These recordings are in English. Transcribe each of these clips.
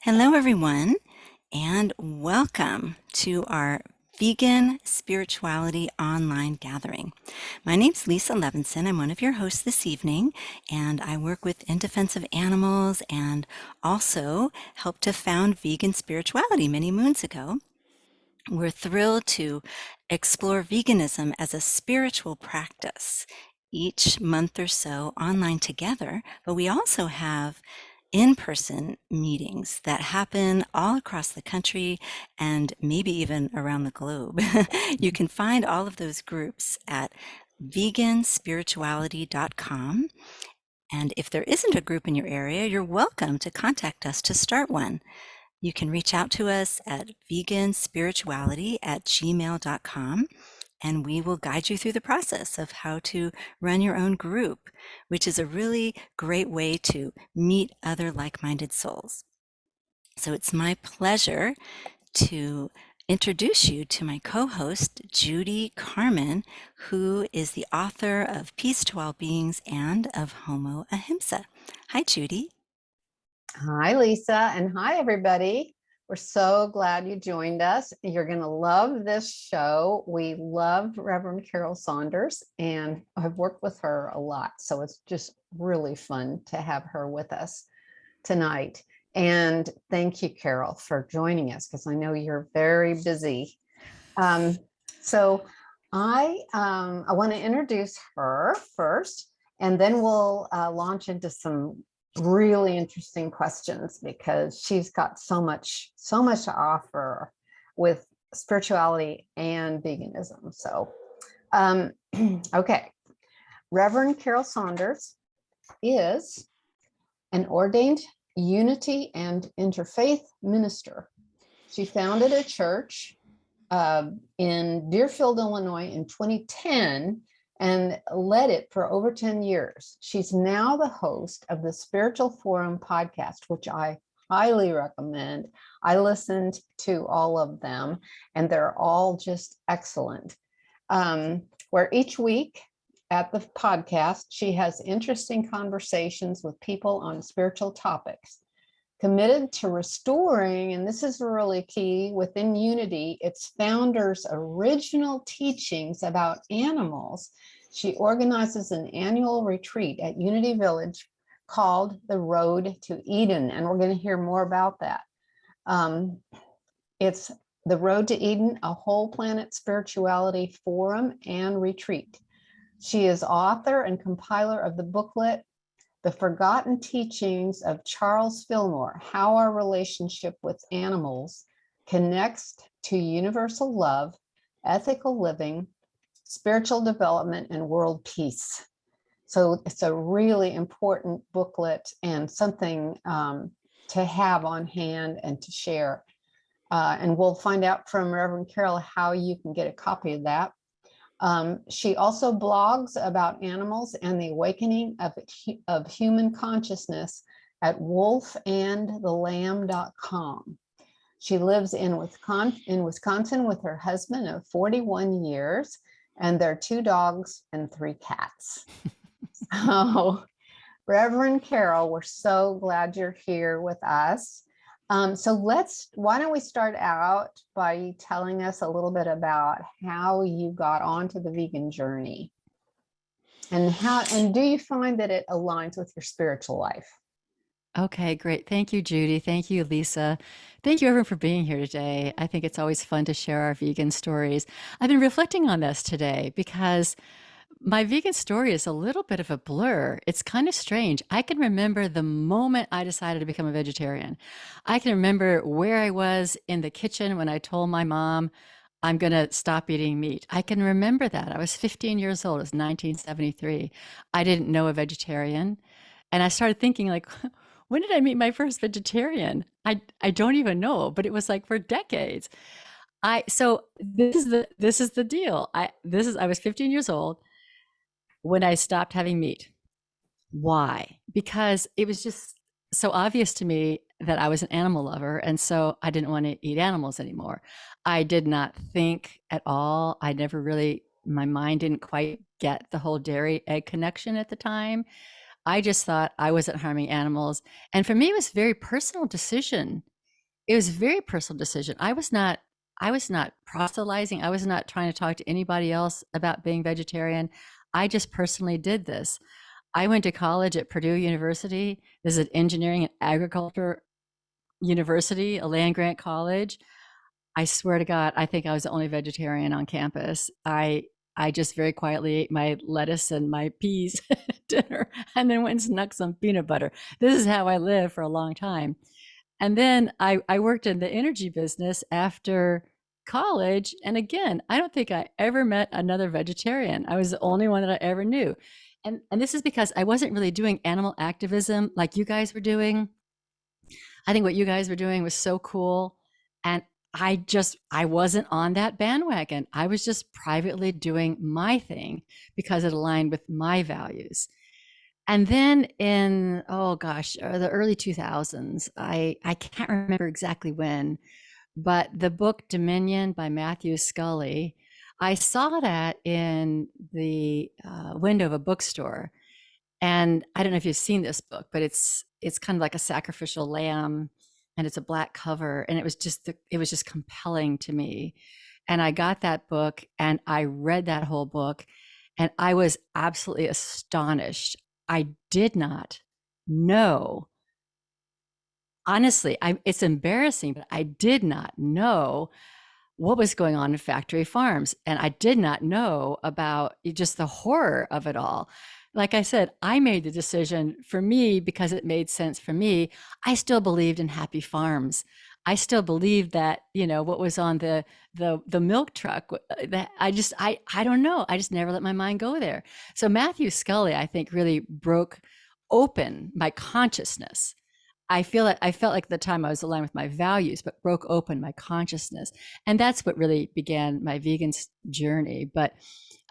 Hello, everyone, and welcome to our Vegan Spirituality Online Gathering. My name's Lisa Levinson. I'm one of your hosts this evening, and I work with In Defense of Animals and also helped to found Vegan Spirituality many moons ago. We're thrilled to explore veganism as a spiritual practice each month or so online together, but we also have in-person meetings that happen all across the country and maybe even around the globe. You can find all of those groups at veganspirituality.com. And if there isn't a group in your area, you're welcome to contact us to start one. You can reach out to us at veganspirituality@gmail.com, and we will guide you through the process of how to run your own group, which is a really great way to meet other like-minded souls. So it's my pleasure to introduce you to my co-host, Judy Carmen, who is the author of Peace to All Beings and of Homo Ahimsa. Hi, Judy. Hi, Lisa, and hi, everybody. We're so glad you joined us. You're going to love this show. We love Reverend Carol Saunders, and I've worked with her a lot, so it's just really fun to have her with us tonight. And thank you, Carol, for joining us, because I know you're very busy. So I want to introduce her first, and then we'll launch into some really interesting questions, because she's got so much to offer with spirituality and veganism. So, okay. Reverend Carol Saunders is an ordained unity and interfaith minister. She founded a church in Deerfield, Illinois in 2010 and led it for over 10 years. She's now the host of the Spiritual Forum podcast, which I highly recommend. I listened to all of them, and they're all just excellent. Where each week at the podcast, she has interesting conversations with people on spiritual topics. Committed to restoring, and this is really key, within unity, its founder's original teachings about animals, she organizes an annual retreat at Unity Village called The Road to Eden, and we're going to hear more about that. It's The Road to Eden, a whole planet spirituality forum and retreat. She is author and compiler of the booklet, The Forgotten Teachings of Charles Fillmore, How Our Relationship with Animals Connects to Universal Love, Ethical Living, Spiritual Development, and World Peace. So it's a really important booklet and something to have on hand and to share. And we'll find out from Reverend Carol how you can get a copy of that. She also blogs about animals and the awakening of human consciousness at wolfandthelamb.com. She lives in Wisconsin with her husband of 41 years and their 2 dogs and 3 cats. So, Reverend Carol, we're so glad you're here with us. So why don't we start out by telling us a little bit about how you got onto the vegan journey, and do you find that it aligns with your spiritual life? Okay, great. Thank you, Judy. Thank you, Lisa. Thank you, everyone, for being here today. I think it's always fun to share our vegan stories. I've been reflecting on this today because my vegan story is a little bit of a blur. It's kind of strange. I can remember the moment I decided to become a vegetarian. I can remember where I was in the kitchen when I told my mom, I'm going to stop eating meat. I can remember that. I was 15 years old. It was 1973. I didn't know a vegetarian. And I started thinking, like, when did I meet my first vegetarian? I don't even know, but it was like for decades. So this is the deal. I was 15 years old when I stopped having meat. Why? Because it was just so obvious to me that I was an animal lover, and so I didn't want to eat animals anymore. I did not think at all. My mind didn't quite get the whole dairy egg connection at the time. I just thought I wasn't harming animals. And for me, it was a very personal decision it was a very personal decision. I was not proselytizing. I was not trying to talk to anybody else about being vegetarian. I just personally did this. I went to college at Purdue University. This is an engineering and agriculture university, a land grant college. I swear to God, I think I was the only vegetarian on campus. I just very quietly ate my lettuce and my peas at dinner and then went and snuck some peanut butter. This is how I lived for a long time. And then I worked in the energy business after college. And again, I don't think I ever met another vegetarian. I was the only one that I ever knew. And this is because I wasn't really doing animal activism like you guys were doing. I think what you guys were doing was so cool. And I wasn't on that bandwagon. I was just privately doing my thing because it aligned with my values. And then in, oh gosh, the early 2000s, I can't remember exactly when, but the book Dominion by Matthew Scully, I saw that in the window of a bookstore. And I don't know if you've seen this book, but it's kind of like a sacrificial lamb, and it's a black cover, and it was just compelling to me. And I got that book and I read that whole book, and I was absolutely astonished. I did not know. Honestly, it's embarrassing, but I did not know what was going on in factory farms. And I did not know about just the horror of it all. Like I said, I made the decision for me because it made sense for me. I still believed in happy farms. I still believed that, what was on the milk truck, that I don't know. I just never let my mind go there. So Matthew Scully, I think, really broke open my consciousness. I felt like at the time I was aligned with my values, but broke open my consciousness. And that's what really began my vegan journey. But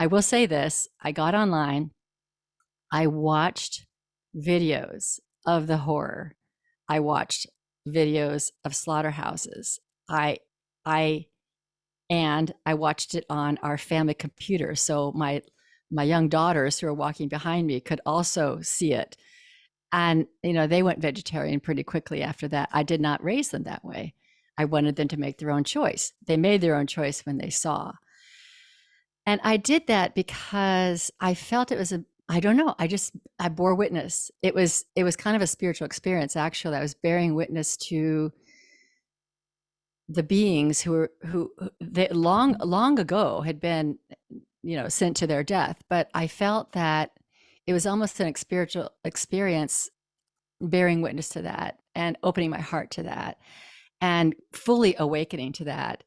I will say this, I got online, I watched videos of the horror. I watched videos of slaughterhouses. I I and I watched it on our family computer. So my young daughters who are walking behind me could also see it. And, they went vegetarian pretty quickly after that. I did not raise them that way. I wanted them to make their own choice. They made their own choice when they saw. And I did that because I felt it was I don't know, I bore witness. It was kind of a spiritual experience, actually. I was bearing witness to the beings who they long ago had been, sent to their death. But I felt that it was almost an spiritual experience, bearing witness to that and opening my heart to that and fully awakening to that.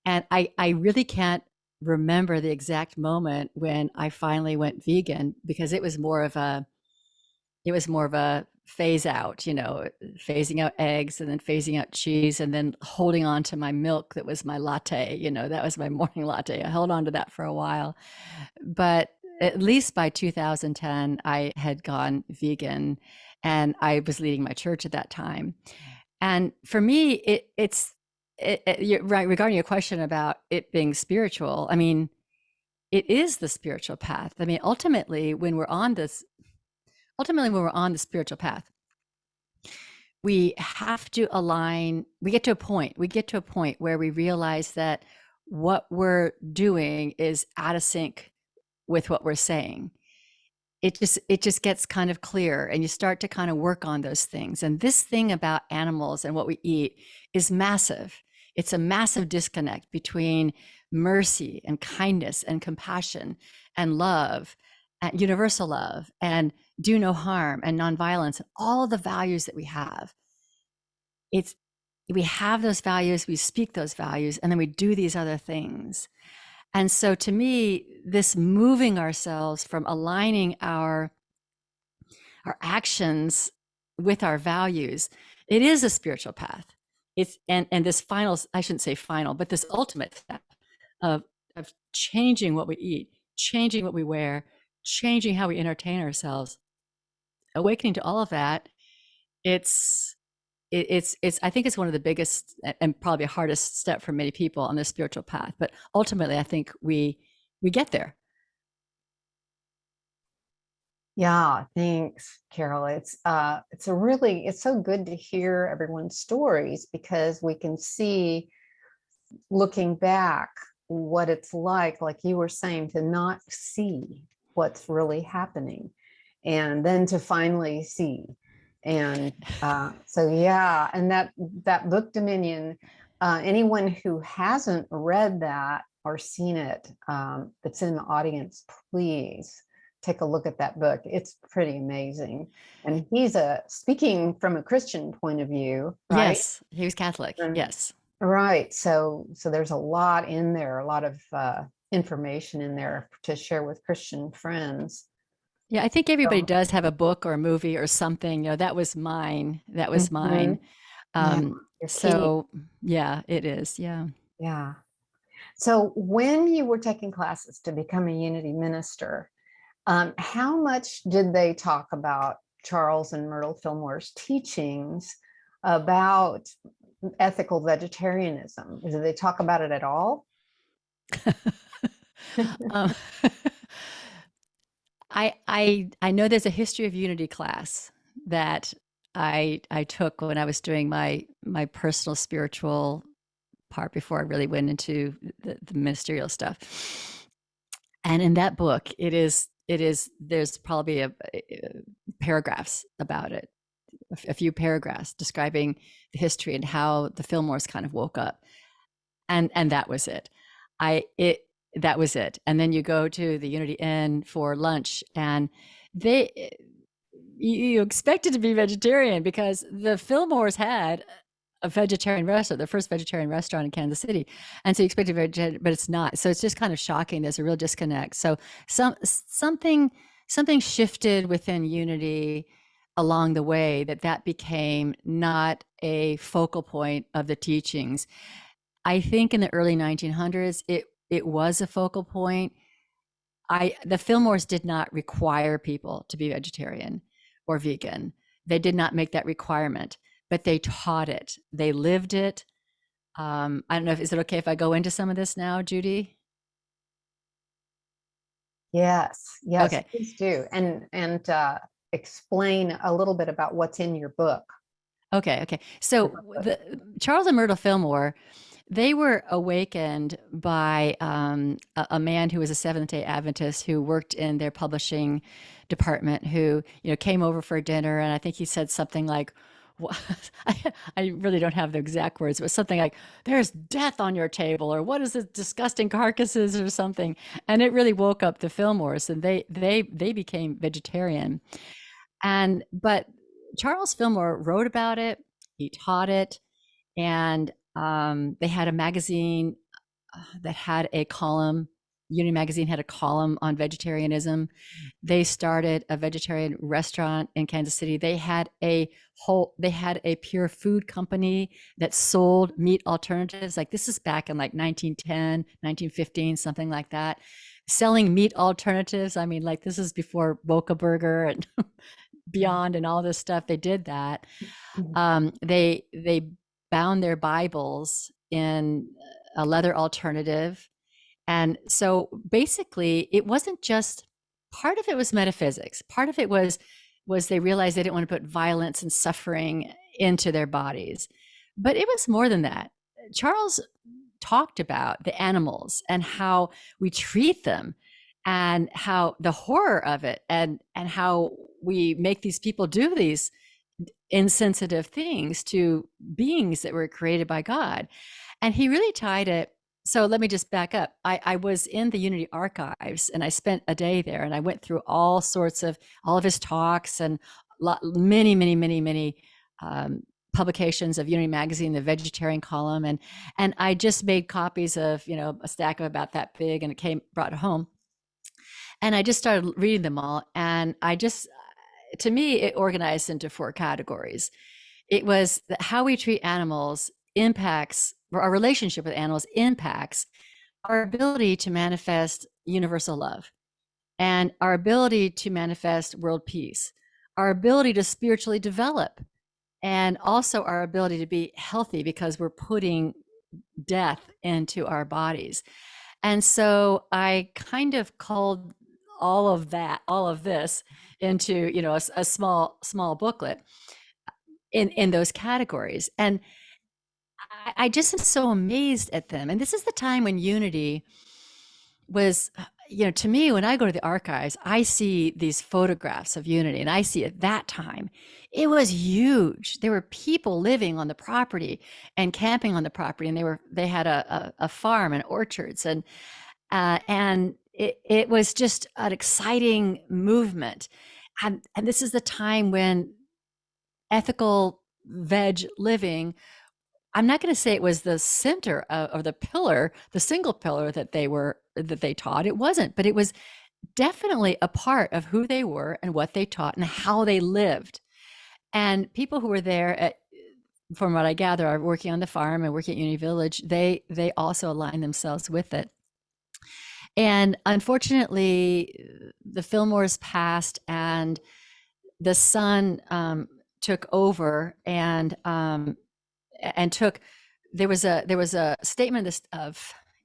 And I really can't remember the exact moment when I finally went vegan, because it was more of a phase out, phasing out eggs and then phasing out cheese and then holding on to my milk that was my latte, that was my morning latte. I held on to that for a while. But at least by 2010, I had gone vegan, and I was leading my church at that time. And for me, right, regarding your question about it being spiritual, I mean, it is the spiritual path. I mean, ultimately, when we're on the spiritual path, we have to align. We get to a point where we realize that what we're doing is out of sync with what we're saying. It just gets kind of clear, and you start to kind of work on those things. And this thing about animals and what we eat is massive. It's a massive disconnect between mercy and kindness and compassion and love and universal love and do no harm and nonviolence, and all of the values that we have. We have those values, we speak those values, and then we do these other things. And so to me, this moving ourselves from aligning our actions with our values, it is a spiritual path. It's and this final, I shouldn't say final, but this ultimate step of changing what we eat, changing what we wear, changing how we entertain ourselves, awakening to all of that. It's I think it's one of the biggest and probably hardest step for many people on this spiritual path. But ultimately, I think we get there. Yeah, thanks, Carol. It's so good to hear everyone's stories because we can see, looking back, what it's like you were saying, to not see what's really happening and then to finally see. And so yeah, and that book Dominion, anyone who hasn't read that or seen it, that's in the audience, please take a look at that book. It's pretty amazing. And he's speaking from a Christian point of view, right? Yes, he was Catholic. Yes. Right. So there's a lot in there, a lot of information in there to share with Christian friends. Yeah, I think everybody So, does have a book or a movie or something. That was mine. That was mhm. mine. Yeah, Um, you're key. so yeah, it is. Yeah. Yeah. So when you were taking classes to become a Unity minister, how much did they talk about Charles and Myrtle Fillmore's teachings about ethical vegetarianism? Did they talk about it at all? um, I know there's a history of unity class that I took when I was doing my personal spiritual part before I really went into the ministerial stuff. And in that book, there's probably paragraphs about it, a few paragraphs describing the history and how the Fillmores kind of woke up, and that was it. That was it. And then you go to the Unity Inn for lunch, and they you expected to be vegetarian because the Fillmores had a vegetarian restaurant, the first vegetarian restaurant in Kansas City. And so you expect a vegetarian, but it's not. So it's just kind of shocking. There's a real disconnect. So something shifted within Unity along the way that became not a focal point of the teachings. I think in the early 1900s, it was a focal point. The Fillmores did not require people to be vegetarian or vegan. They did not make that requirement, but they taught it. They lived it. I don't know is it okay if I go into some of this now, Judy? Yes, yes, Okay. please do. And explain a little bit about what's in your book. Okay. So the Charles and Myrtle Fillmore, they were awakened by a man who was a Seventh-day Adventist who worked in their publishing department, who came over for dinner, and I think he said something like, I really don't have the exact words, but something like, "There's death on your table," or "What is this disgusting carcasses," or something, and it really woke up the Fillmores, and they became vegetarian. But Charles Fillmore wrote about it, he taught it, and they had a magazine that had a column. Unity Magazine had a column on vegetarianism. They started a vegetarian restaurant in Kansas City. They had a pure food company that sold meat alternatives. Like, this is back in like 1910, 1915, something like that. Selling meat alternatives. I mean, like, this is before Boca Burger and Beyond and all this stuff. They did that. They bound their Bibles in a leather alternative. And so basically it wasn't just, part of it was metaphysics. Part of it was they realized they didn't want to put violence and suffering into their bodies. But it was more than that. Charles talked about the animals and how we treat them, and how the horror of it, and how we make these people do these insensitive things to beings that were created by God. And he really tied it. So let me just back up. I was in the Unity archives, and I spent a day there, and I went through all of his talks, and many publications of Unity Magazine, the vegetarian column. And I just made copies of, a stack of about that big, and brought it home. And I just started reading them all. And to me, it organized into 4 categories. It was that how we treat animals impacts, or our relationship with animals impacts our ability to manifest universal love, and our ability to manifest world peace, our ability to spiritually develop, and also our ability to be healthy, because we're putting death into our bodies. And so I kind of called all of this into, you know, a small booklet in those categories. And I just am so amazed at them. And this is the time when unity was, you know, to me, when I go to the archives, I see these photographs of unity, and I see at that time it was huge. There were people living on the property and camping on the property, and they had a farm and orchards, and it was just an exciting movement. And this is the time when ethical veg living, I'm not going to say it was the center of the pillar, the single pillar that they taught. It wasn't, but it was definitely a part of who they were and what they taught and how they lived. And people who were there, from what I gather, are working on the farm and working at Unity Village. They also align themselves with it. And unfortunately, the Fillmores passed, and the son took over, and took. There was a statement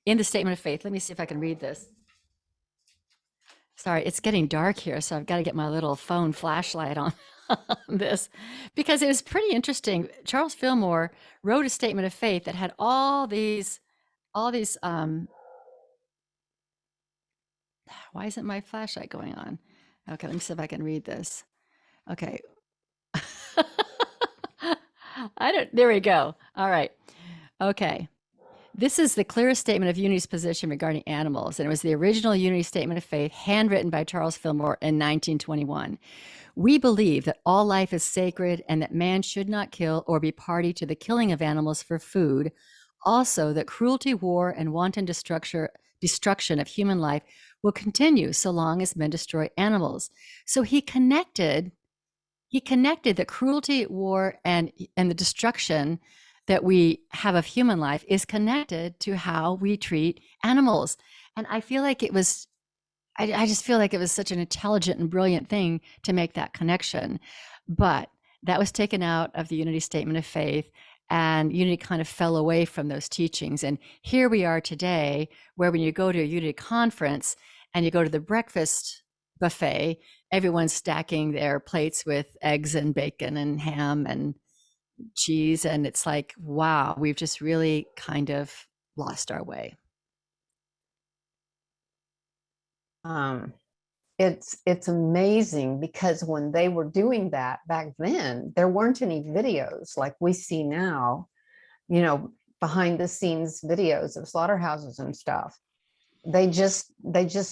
in the statement of faith. Let me see if I can read this. Sorry, it's getting dark here, so I've got to get my little phone flashlight on this, because it was pretty interesting. Charles Fillmore wrote a statement of faith that had all these why isn't my flashlight going on? Okay, let me see if I can read this. Okay. There we go. All right. Okay. This is the clearest statement of Unity's position regarding animals, and it was the original Unity Statement of Faith, handwritten by Charles Fillmore in 1921. We believe that all life is sacred and that man should not kill or be party to the killing of animals for food. Also, that cruelty, war, and wanton destruction of human life will continue so long as men destroy animals. So he connected that cruelty, war, and the destruction that we have of human life is connected to how we treat animals. And I feel like it was, I just feel like it was such an intelligent and brilliant thing to make that connection. But that was taken out of the Unity Statement of Faith, and Unity kind of fell away from those teachings. And here we are today, where when you go to a Unity conference and you go to the breakfast buffet, everyone's stacking their plates with eggs and bacon and ham and cheese, and it's like, wow, we've just really kind of lost our way. It's amazing, because when they were doing that back then, there weren't any videos like we see now, you know, behind the scenes videos of slaughterhouses and stuff. They just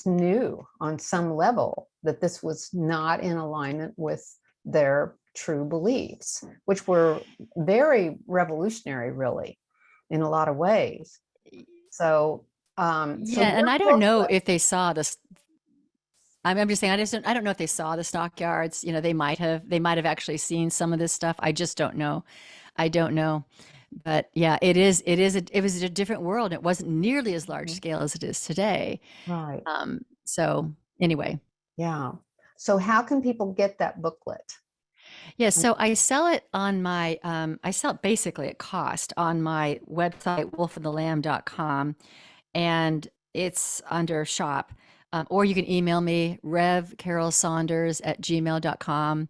knew on some level that this was not in alignment with their true beliefs, which were very revolutionary, really, in a lot of ways. So, and I don't know if they saw this. I'm just saying, I don't know if they saw the stockyards. You know, they might have actually seen some of this stuff. I just don't know. I don't know. But yeah, it was a different world. It wasn't nearly as large scale as it is today. Right. So anyway. Yeah. So how can people get that booklet? Yeah, so I sell it on my, I sell it basically at cost on my website, wolfandthelamb.com, and it's under shop. Or you can email me, revcarolsaunders@gmail.com.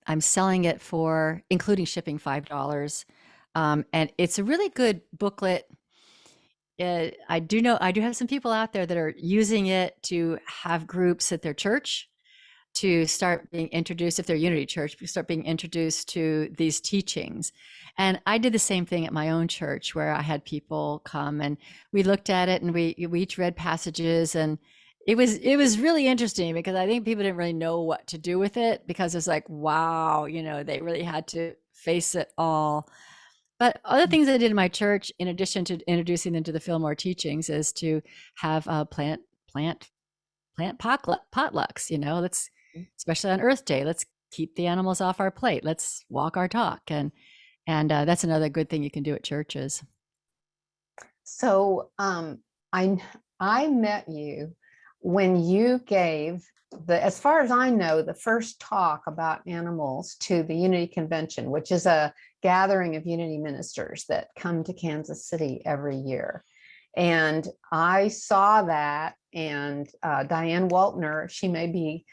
I'm selling it for, including shipping, $5. And it's a really good booklet. I do have some people out there that are using it to have groups at their church, to start being introduced, if they're Unity Church, start being introduced to these teachings. And I did the same thing at my own church, where I had people come and we looked at it, and we each read passages, and it was really interesting, because I think people didn't really know what to do with it, because it's like, wow, you know, they really had to face it all. But other things I did in my church, in addition to introducing them to the Fillmore teachings, is to have plant potlucks, you know, especially on Earth Day, let's keep the animals off our plate. Let's walk our talk. And that's another good thing you can do at churches. So I met you when you gave as far as I know, the first talk about animals to the Unity Convention, which is a gathering of Unity ministers that come to Kansas City every year. And I saw that, and Diane Waltner, she may be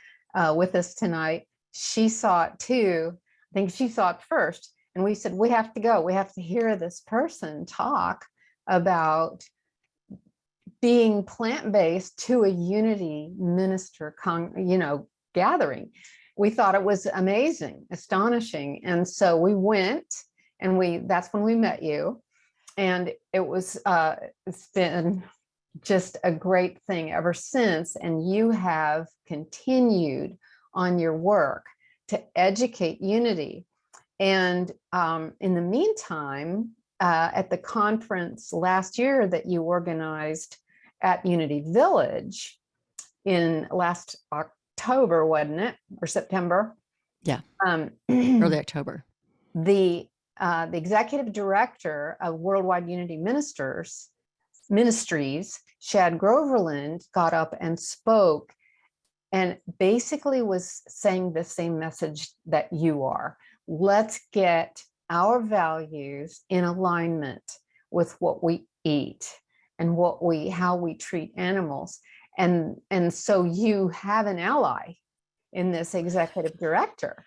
with us tonight, she saw it too. I think she saw it first. And we said, we have to go. We have to hear this person talk about being plant-based to a unity minister, gathering. We thought it was amazing, astonishing. And so we went, and that's when we met you. And it's been just a great thing ever since. And you have continued on your work to educate unity. And in the meantime, at the conference last year that you organized at Unity Village in last October, wasn't it? Or September? Yeah. Early October. The executive director of Worldwide Unity Ministries, Shad Groverland, got up and spoke and basically was saying the same message that you are. Let's get our values in alignment with what we eat and how we treat animals. And so you have an ally in this executive director.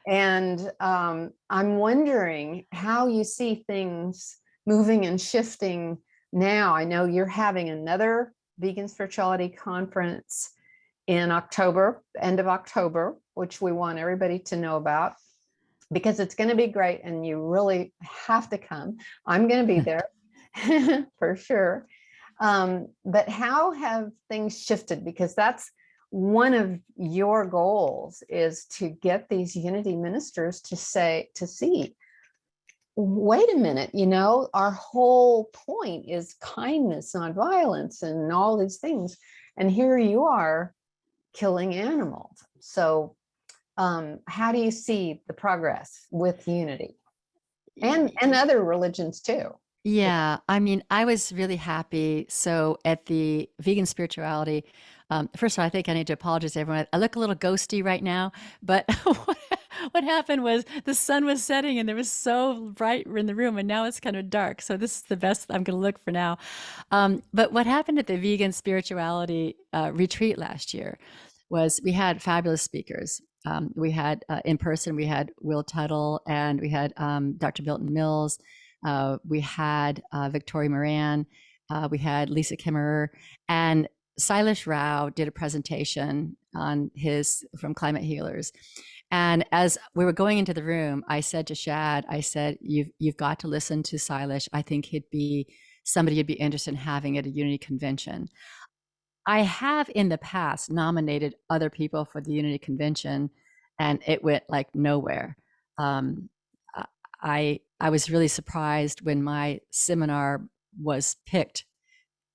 And I'm wondering how you see things moving and shifting now. I know you're having another vegan spirituality conference in October, end of October, which we want everybody to know about, because it's going to be great and you really have to come. I'm going to be there for sure. But how have things shifted? Because that's one of your goals, is to get these unity ministers to see, wait a minute, our whole point is kindness, not violence, and all these things. And here you are killing animals. So how do you see the progress with unity and other religions too? Yeah, I mean, I was really happy. So at the vegan spirituality, first of all, I think I need to apologize to everyone. I look a little ghosty right now, but what happened was the sun was setting and it was so bright in the room, and now it's kind of dark. So this is the best I'm going to look for now. But what happened at the vegan spirituality retreat last year was we had fabulous speakers. We had in person, we had Will Tuttle, and we had Dr. Milton Mills. We had Victoria Moran. We had Lisa Kimmerer, and Silas Rao did a presentation on from Climate Healers. And as we were going into the room, I said to Shad, I said, you've got to listen to Silas. I think he'd be somebody you'd be interested in having at a Unity convention. I have in the past nominated other people for the Unity convention, and it went like nowhere. I was really surprised when my seminar was picked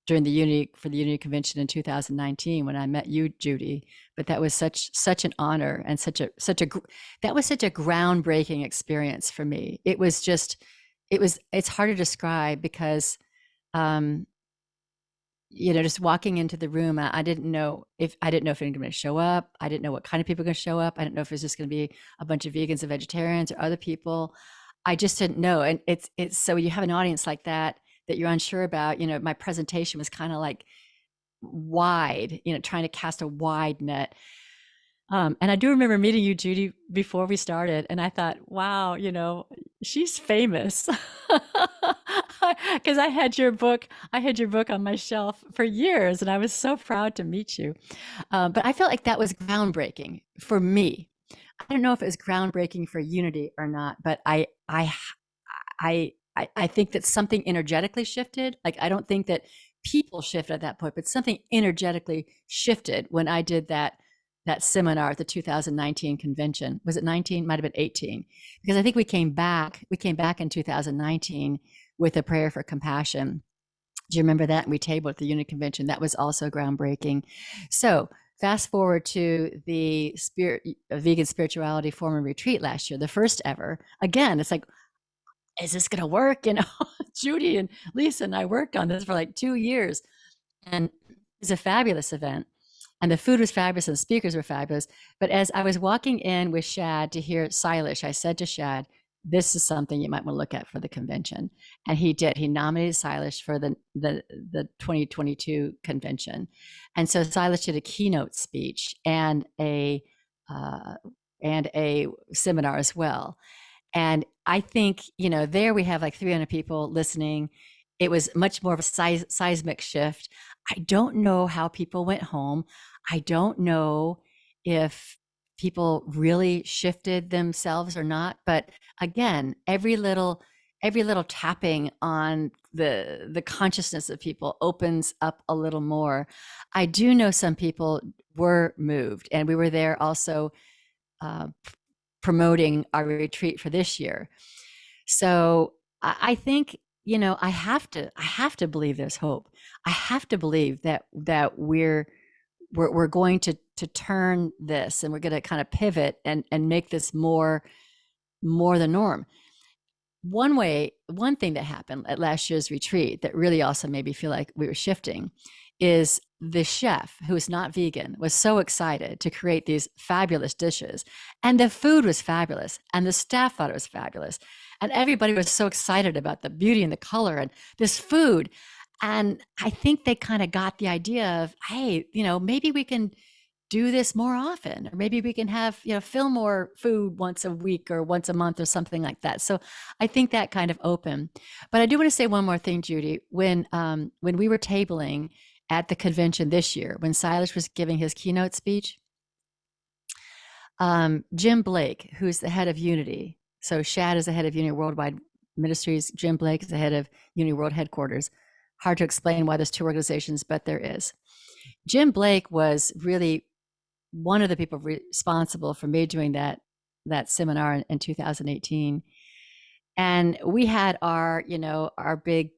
during the Unity convention in 2019 when I met you, Judy. But that was such an honor, and that was such a groundbreaking experience for me. It's hard to describe because just walking into the room, I didn't know if anyone was going to show up. I didn't know what kind of people were going to show up. I didn't know if it was just going to be a bunch of vegans and vegetarians or other people. I just didn't know. And it's so you have an audience like that you're unsure about. My presentation was kind of like wide, trying to cast a wide net. And I do remember meeting you, Judy, before we started, and I thought, wow, she's famous, because I had your book on my shelf for years, and I was so proud to meet you. But I felt like that was groundbreaking for me. I don't know if it was groundbreaking for Unity or not, but I think that something energetically shifted. Like, I don't think that people shifted at that point, but something energetically shifted when I did that seminar at the 2019 convention. Was it 19? Might have been 18. Because I think we came back in 2019 with a prayer for compassion. Do you remember that? And we tabled at the Unity convention. That was also groundbreaking. So fast forward to the vegan spirituality forum and retreat last year, the first ever. Again, it's like, is this going to work? Judy and Lisa and I worked on this for like 2 years, and it was a fabulous event. And the food was fabulous and the speakers were fabulous. But as I was walking in with Shad to hear Silas, I said to Shad, this is something you might want to look at for the convention. And he did. He nominated Silas for the 2022 convention. And so Silas did a keynote speech and a and a seminar as well. And I think, there we have like 300 people listening. It was much more of a seismic shift. I don't know how people went home. I don't know if people really shifted themselves or not. But again, every little tapping on the consciousness of people opens up a little more. I do know some people were moved, and we were there also promoting our retreat for this year. So I think, I have to believe there's hope. I have to believe that we're going to turn this, and we're going to kind of pivot and make this more the norm. One thing that happened at last year's retreat that really also made me feel like we were shifting is the chef, who is not vegan, was so excited to create these fabulous dishes. And the food was fabulous. And the staff thought it was fabulous. And everybody was so excited about the beauty and the color and this food. And I think they kind of got the idea of, hey, maybe we can do this more often, or maybe we can have, Fillmore food once a week or once a month or something like that. So I think that kind of opened. But I do want to say one more thing, Judy. When we were tabling at the convention this year, when Silas was giving his keynote speech, Jim Blake, who's the head of Unity. So Shad is the head of Unity Worldwide Ministries. Jim Blake is the head of Unity World Headquarters. Hard to explain why there's two organizations, but there is. Jim Blake was really one of the people responsible for me doing that seminar in 2018. And we had our big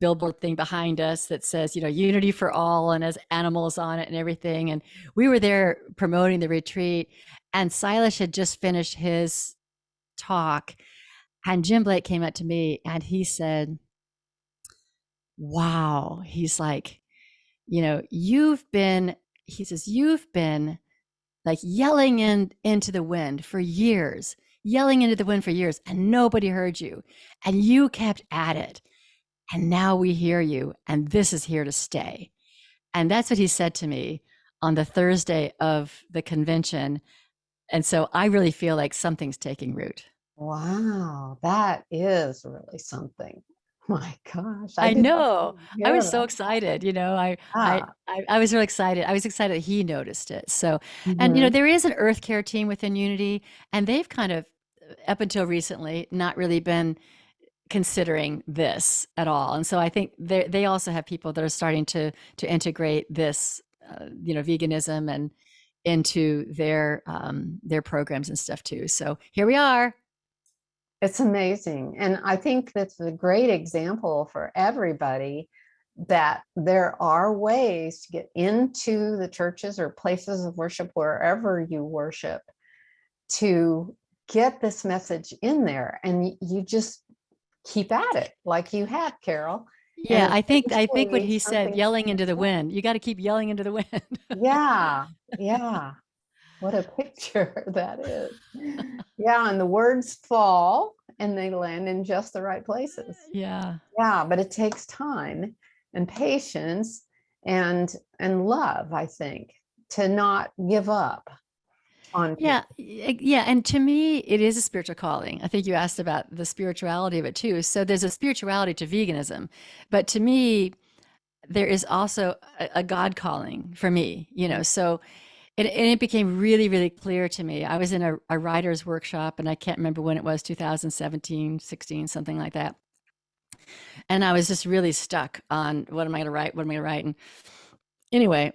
billboard thing behind us that says, unity for all, and has animals on it and everything. And we were there promoting the retreat, and Silas had just finished his talk, and Jim Blake came up to me and he said, wow, he's like, you've been like yelling into the wind for years, and nobody heard you, and you kept at it. And now we hear you, and this is here to stay. And that's what he said to me on the Thursday of the convention. And so I really feel like something's taking root. Wow, that is really something. My gosh. I know. I was so that. excited. I Ah, was really excited. I was excited that he noticed it. So, and mhm. there is an Earth Care team within Unity, and they've kind of, up until recently, not really been considering this at all. And so I think they also have people that are starting to integrate this, veganism and into their programs and stuff too. So here we are. It's amazing. And I think that's a great example for everybody that there are ways to get into the churches or places of worship, wherever you worship, to get this message in there. And you just keep at it like you have, Carol. Yeah, And I think what eventually he said, something, yelling into the wind. You got to keep yelling into the wind. yeah, yeah. What a picture that is. Yeah, and the words fall and they land in just the right places. Yeah. Yeah, but it takes time and patience and love, I think, to not give up on Yeah, people. yeah, and to me, it is a spiritual calling. I think you asked about the spirituality of it too. So there's a spirituality to veganism, but to me, there is also a God calling for me. So it became really, really clear to me. I was in a writer's workshop, and I can't remember when it was, 2017, 16, something like that. And I was just really stuck on what am I going to write? What am I going to write? And anyway,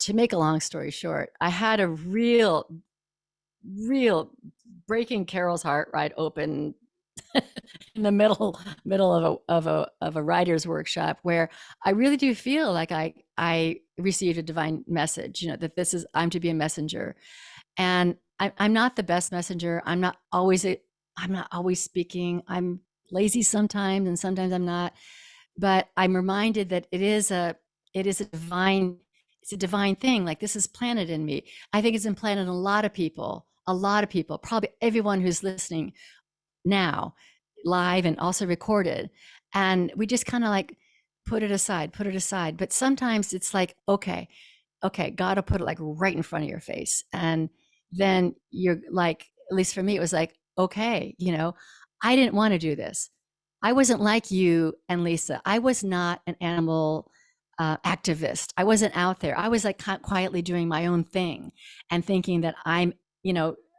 to make a long story short, I had a real breaking Carol's heart right open in the middle of a writer's workshop, where I really do feel like I received a divine message, that I'm to be a messenger. And I'm not the best messenger. I'm not always speaking. I'm lazy sometimes, and sometimes I'm not. But I'm reminded that it is a divine, it's a divine thing. Like, this is planted in me. I think it's implanted in a lot of people, probably everyone who's listening now, live and also recorded. And we just kind of like put it aside. But sometimes it's like, okay, God will put it like right in front of your face, and then you're like, at least for me, it was like, okay, I didn't want to do this. I wasn't like you and Lisa. I was not an animal activist. I wasn't out there. I was like quietly doing my own thing and thinking that I'm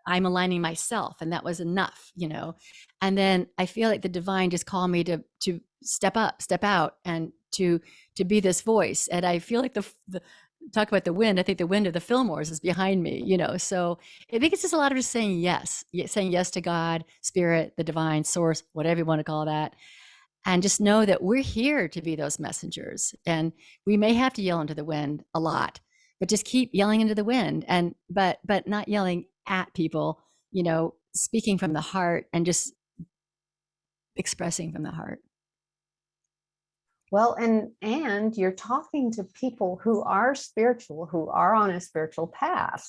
aligning myself, and that was enough. And then I feel like the divine just called me to step up, step out, and to be this voice. And I feel like the talk about the wind. I think the wind of the Fillmores is behind me. So I think it's just a lot of just saying yes to God, spirit, the divine source, whatever you want to call that. And just know that we're here to be those messengers. And we may have to yell into the wind a lot, but just keep yelling into the wind, and but not yelling at people, speaking from the heart and just expressing from the heart. Well, and you're talking to people who are spiritual, who are on a spiritual path.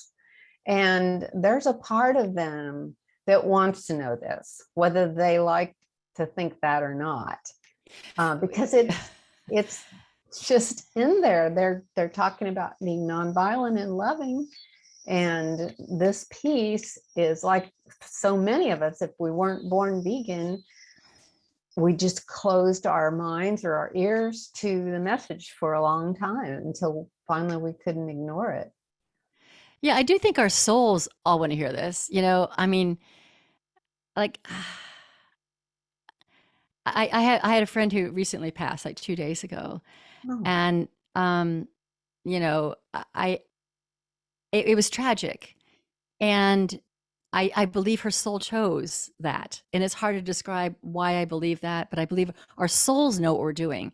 And there's a part of them that wants to know this, whether they like to think that or not, because it's just in there. They're talking about being nonviolent and loving. And this piece is like so many of us, if we weren't born vegan, we just closed our minds or our ears to the message for a long time until finally we couldn't ignore it. Yeah, I do think our souls all want to hear this. I mean, like, I had a friend who recently passed, like 2 days ago, Oh. and I it was tragic, and I believe her soul chose that, and it's hard to describe why I believe that, but I believe our souls know what we're doing.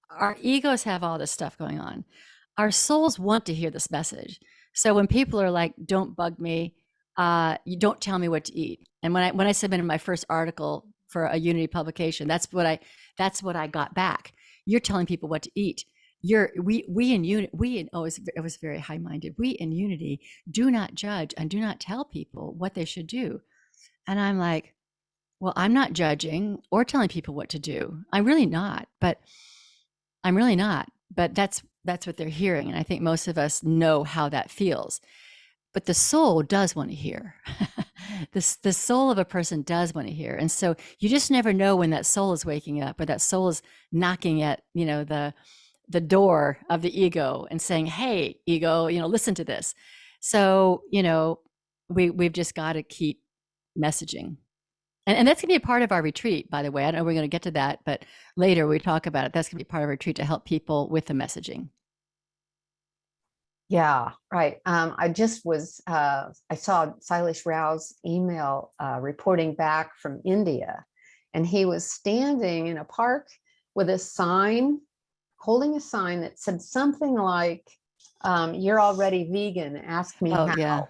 Our egos have all this stuff going on. Our souls want to hear this message. So when people are like, "Don't bug me," you don't tell me what to eat. And when I submitted my first article for a Unity publication, that's what I got back. You're telling people what to eat. We in unity, it was very high minded. We in Unity do not judge and do not tell people what they should do. And I'm like, well, I'm not judging or telling people what to do. I'm really not. But that's what they're hearing, and I think most of us know how that feels. But the soul does want to hear. The soul of a person does want to hear, and so you just never know when that soul is waking up or that soul is knocking at the door of the ego and saying, "Hey, ego, listen to this." So we've just got to keep messaging. And that's going to be a part of our retreat, by the way. I don't know we're going to get to that, but later we talk about it. That's going to be part of our retreat to help people with the messaging. Yeah, right. I just was, I saw Silas Rao's email reporting back from India, and he was standing in a park with a sign, holding a sign that said something like, "You're already vegan, ask me how." Yeah.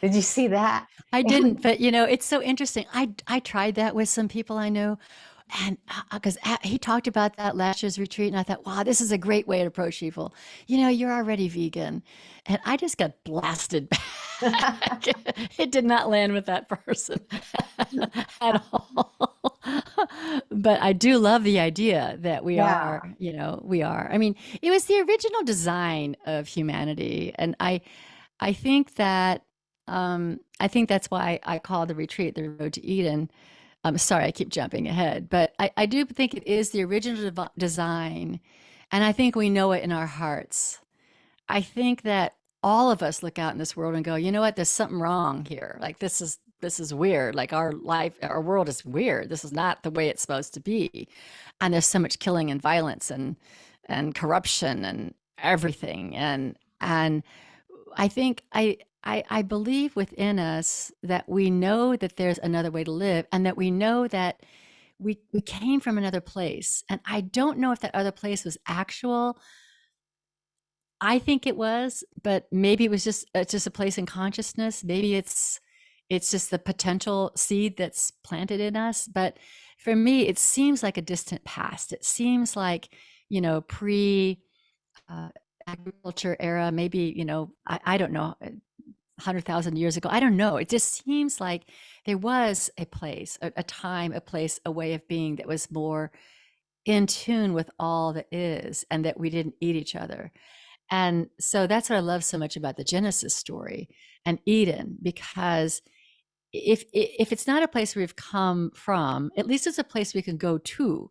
Did you see that? I didn't, but it's so interesting. I tried that with some people I know, and because he talked about that last year's retreat, and I thought, wow, this is a great way to approach people. You're already vegan, and I just got blasted back. It did not land with that person at all. But I do love the idea that we are. I mean, it was the original design of humanity, and I think that. I think that's why I call the retreat the Road to Eden. I'm sorry, I keep jumping ahead, but I do think it is the original design, and I think we know it in our hearts. I think that all of us look out in this world and go, you know what, there's something wrong here. Like this is weird. Like our world is weird. This is not the way it's supposed to be, and there's so much killing and violence and corruption and everything, and I think I believe within us that we know that there's another way to live, and that we know that we came from another place. And I don't know if that other place was actual. I think it was, but maybe it's just a place in consciousness. Maybe it's just the potential seed that's planted in us. But for me, it seems like a distant past. It seems like, pre agriculture era, maybe, I don't know, 100,000 years ago. I don't know. It just seems like there was a place, a time, a place, a way of being that was more in tune with all that is, and that we didn't eat each other. And so that's what I love so much about the Genesis story and Eden, because if it's not a place we've come from, at least it's a place we can go to.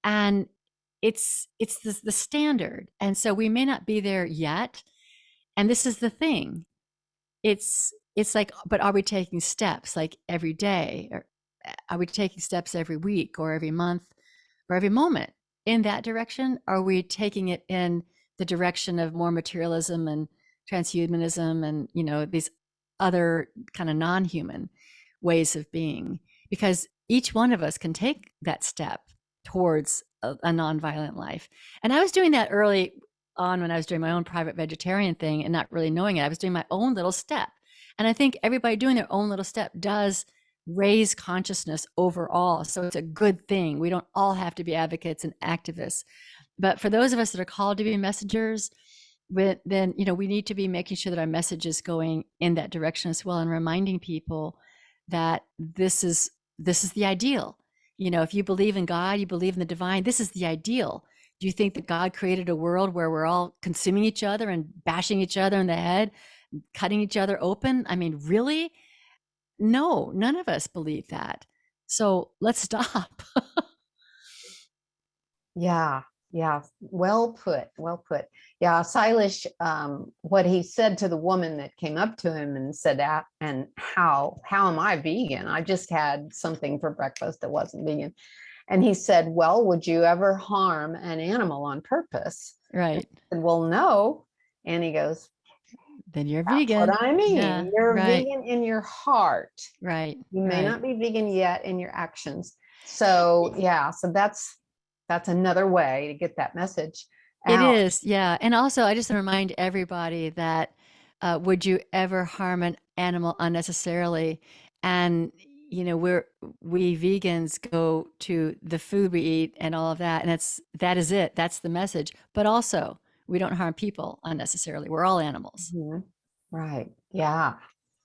And it's the standard. And so we may not be there yet. And this is the thing. It's like, but are we taking steps like every day? Or are we taking steps every week or every month or every moment in that direction? Are we taking it in the direction of more materialism and transhumanism and, you know, these other kind of non-human ways of being? Because each one of us can take that step towards a nonviolent life. And I was doing that early on when I was doing my own private vegetarian thing and not really knowing it. I was doing my own little step. And I think everybody doing their own little step does raise consciousness overall. So it's a good thing. We don't all have to be advocates and activists. But for those of us that are called to be messengers, then, you know, we need to be making sure that our message is going in that direction as well, and reminding people that this is the ideal. You know, if you believe in God, you believe in the divine, this is the ideal. Do you think that God created a world where we're all consuming each other and bashing each other in the head, cutting each other open? I mean, really? No, none of us believe that. So let's stop. Yeah, yeah. Well put. Well put. Yeah, Silas, what he said to the woman that came up to him and said, and how am I vegan? I just had something for breakfast that wasn't vegan. And he said, well, would you ever harm an animal on purpose? Right. I said, well, no. And he goes, Then you're that's vegan. what I mean. Yeah, You're right. vegan in your heart. Right. You may right. not be vegan yet in your actions. So yeah, so that's another way to get that message It out. is, yeah. And also, I just remind everybody that would you ever harm an animal unnecessarily? And you know, we vegans go to the food we eat and all of that, and that is it. That's the message. But also, we don't harm people unnecessarily. We're all animals. Mhm. Right. Yeah.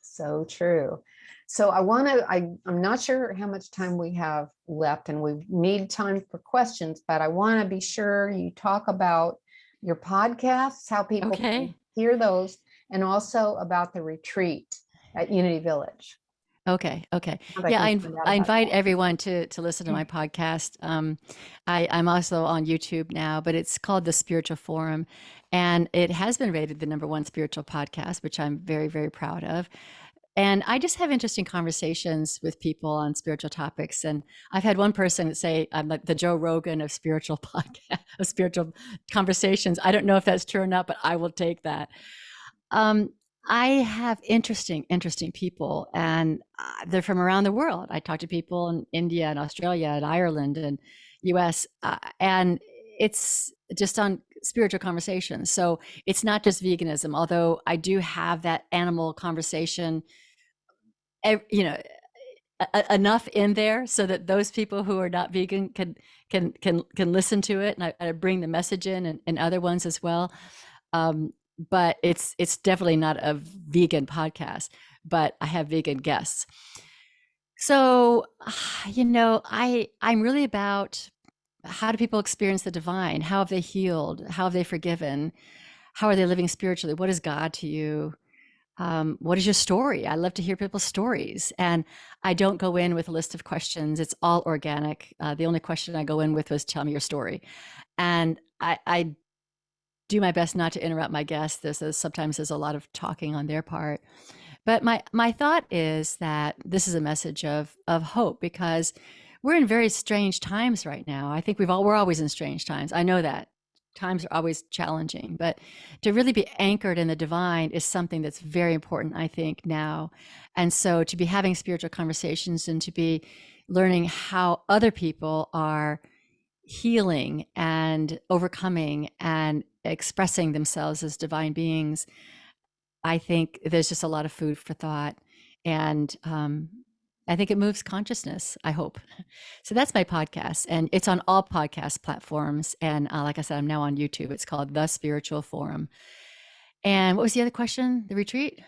So true. So I'm not sure how much time we have left, and we need time for questions, but I want to be sure you talk about your podcasts, how people can Okay. hear those, and also about the retreat at Unity Village. Okay. How they Yeah, can find out I about invite that. everyone to listen to my podcast. I'm also on YouTube now, but it's called The Spiritual Forum, and it has been rated the #1 spiritual podcast, which I'm very, very proud of. And I just have interesting conversations with people on spiritual topics. And I've had one person say I'm like the Joe Rogan of spiritual podcast, of spiritual conversations. I don't know if that's true or not, but I will take that. Um, I have interesting people, and they're from around the world. I talk to people in India and Australia and Ireland and US, and it's just on spiritual conversations. So it's not just veganism, although I do have that animal conversation, you know, enough in there so that those people who are not vegan can listen to it, and I bring the message in, and other ones as well. But it's definitely not a vegan podcast, but I have vegan guests. So, you know, I'm really about how do people experience the divine? How have they healed? How have they forgiven? How are they living spiritually? What is God to you? What is your story? I love to hear people's stories. And I don't go in with a list of questions. It's all organic. The only question I go in with was, tell me your story. And I do my best not to interrupt my guests. Sometimes there's a lot of talking on their part. But my thought is that this is a message of hope, because we're in very strange times right now. I think we're always in strange times. I know that times are always challenging, but to really be anchored in the divine is something that's very important, I think, now. And so to be having spiritual conversations and to be learning how other people are healing and overcoming and expressing themselves as divine beings, I think there's just a lot of food for thought. And I think it moves consciousness, I hope. So that's my podcast. And it's on all podcast platforms. And like I said, I'm now on YouTube. It's called The Spiritual Forum. And what was the other question? The retreat?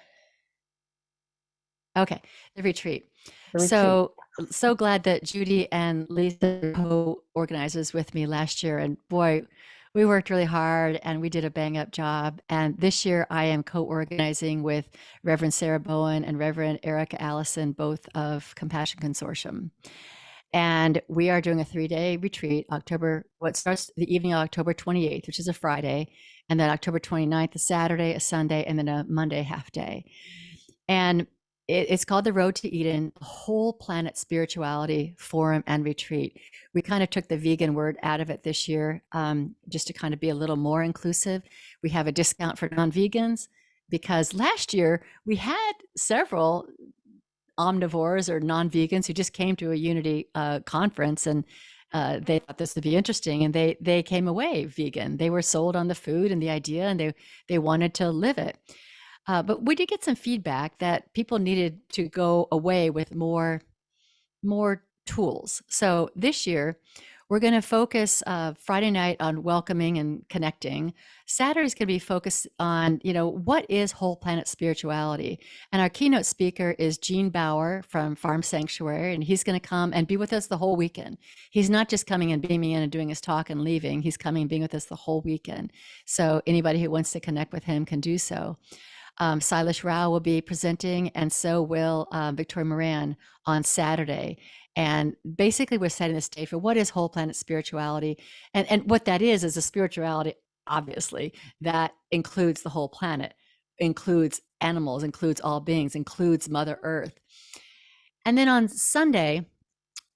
Okay, the retreat. So glad that Judy and Lisa co-organizers with me last year. And boy, we worked really hard and we did a bang up job. And this year I am co-organizing with Reverend Sarah Bowen and Reverend Erica Allison, both of Compassion Consortium. And we are doing a 3-day retreat, what starts the evening of October 28th, which is a Friday, and then October 29th, a Saturday, a Sunday, and then a Monday half day. And it's called the Road to Eden, Whole Planet Spirituality Forum and Retreat. We kind of took the vegan word out of it this year, just to kind of be a little more inclusive. We have a discount for non-vegans because last year we had several omnivores or non-vegans who just came to a Unity conference, and they thought this would be interesting, and they came away vegan. They were sold on the food and the idea, and they wanted to live it. But we did get some feedback that people needed to go away with more tools. So this year, we're going to focus Friday night on welcoming and connecting. Saturday's going to be focused on, what is whole planet spirituality? And our keynote speaker is Gene Bauer from Farm Sanctuary, and he's going to come and be with us the whole weekend. He's not just coming and beaming in and doing his talk and leaving. He's coming and being with us the whole weekend. So anybody who wants to connect with him can do so. Silas Rao will be presenting, and so will Victoria Moran on Saturday. And basically, we're setting the stage for what is whole planet spirituality. And what that is a spirituality, obviously, that includes the whole planet, includes animals, includes all beings, includes Mother Earth. And then on Sunday,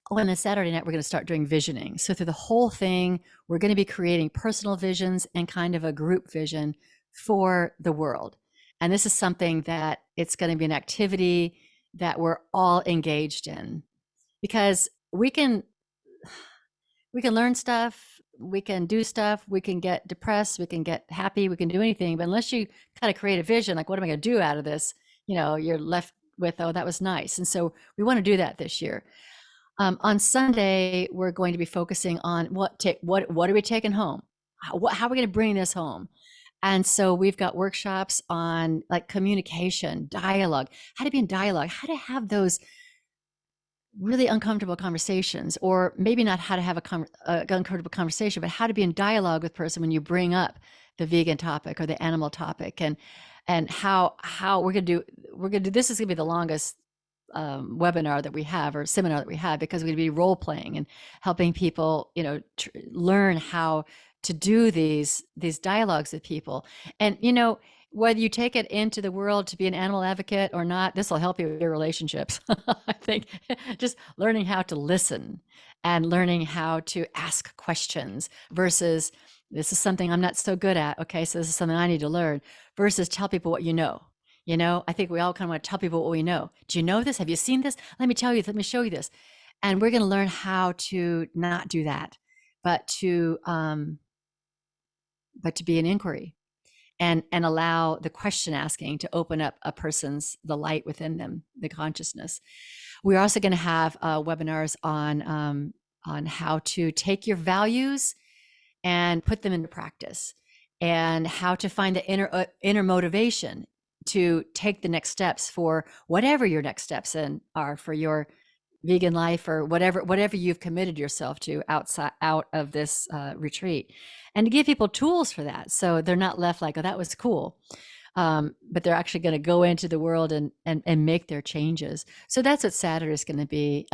on the Saturday night, we're going to start doing visioning. So through the whole thing, we're going to be creating personal visions and kind of a group vision for the world. And this is something that it's going to be an activity that we're all engaged in, because we can learn stuff, we can do stuff, we can get depressed, we can get happy, we can do anything. But unless you kind of create a vision, like, what am I going to do out of this? You're left with, oh, that was nice. And so we want to do that this year. On Sunday, we're going to be focusing on what are we taking home? How are we going to bring this home? And so we've got workshops on like communication, dialogue, how to be in dialogue, how to have those really uncomfortable conversations, or maybe not how to have an uncomfortable conversation, but how to be in dialogue with person when you bring up the vegan topic or the animal topic, and how we're going to do, this is going to be the longest webinar that we have, or seminar that we have, because we're going to be role playing and helping people, learn how to do these dialogues with people. And, whether you take it into the world to be an animal advocate or not, this will help you with your relationships. I think just learning how to listen and learning how to ask questions versus, this is something I'm not so good at. Okay, so this is something I need to learn, versus tell people what you know. I think we all kind of want to tell people what we know. Do you know this? Have you seen this? Let me tell you, let me show you this. And we're going to learn how to not do that, but to be an inquiry and allow the question asking to open up the light within them, the consciousness. We're also going to have webinars on how to take your values and put them into practice, and how to find the inner motivation to take the next steps for whatever your next steps are for your vegan life, or whatever you've committed yourself to out of this retreat, and to give people tools for that, so they're not left like, oh, that was cool, but they're actually going to go into the world and make their changes. So that's what Saturday is going to be.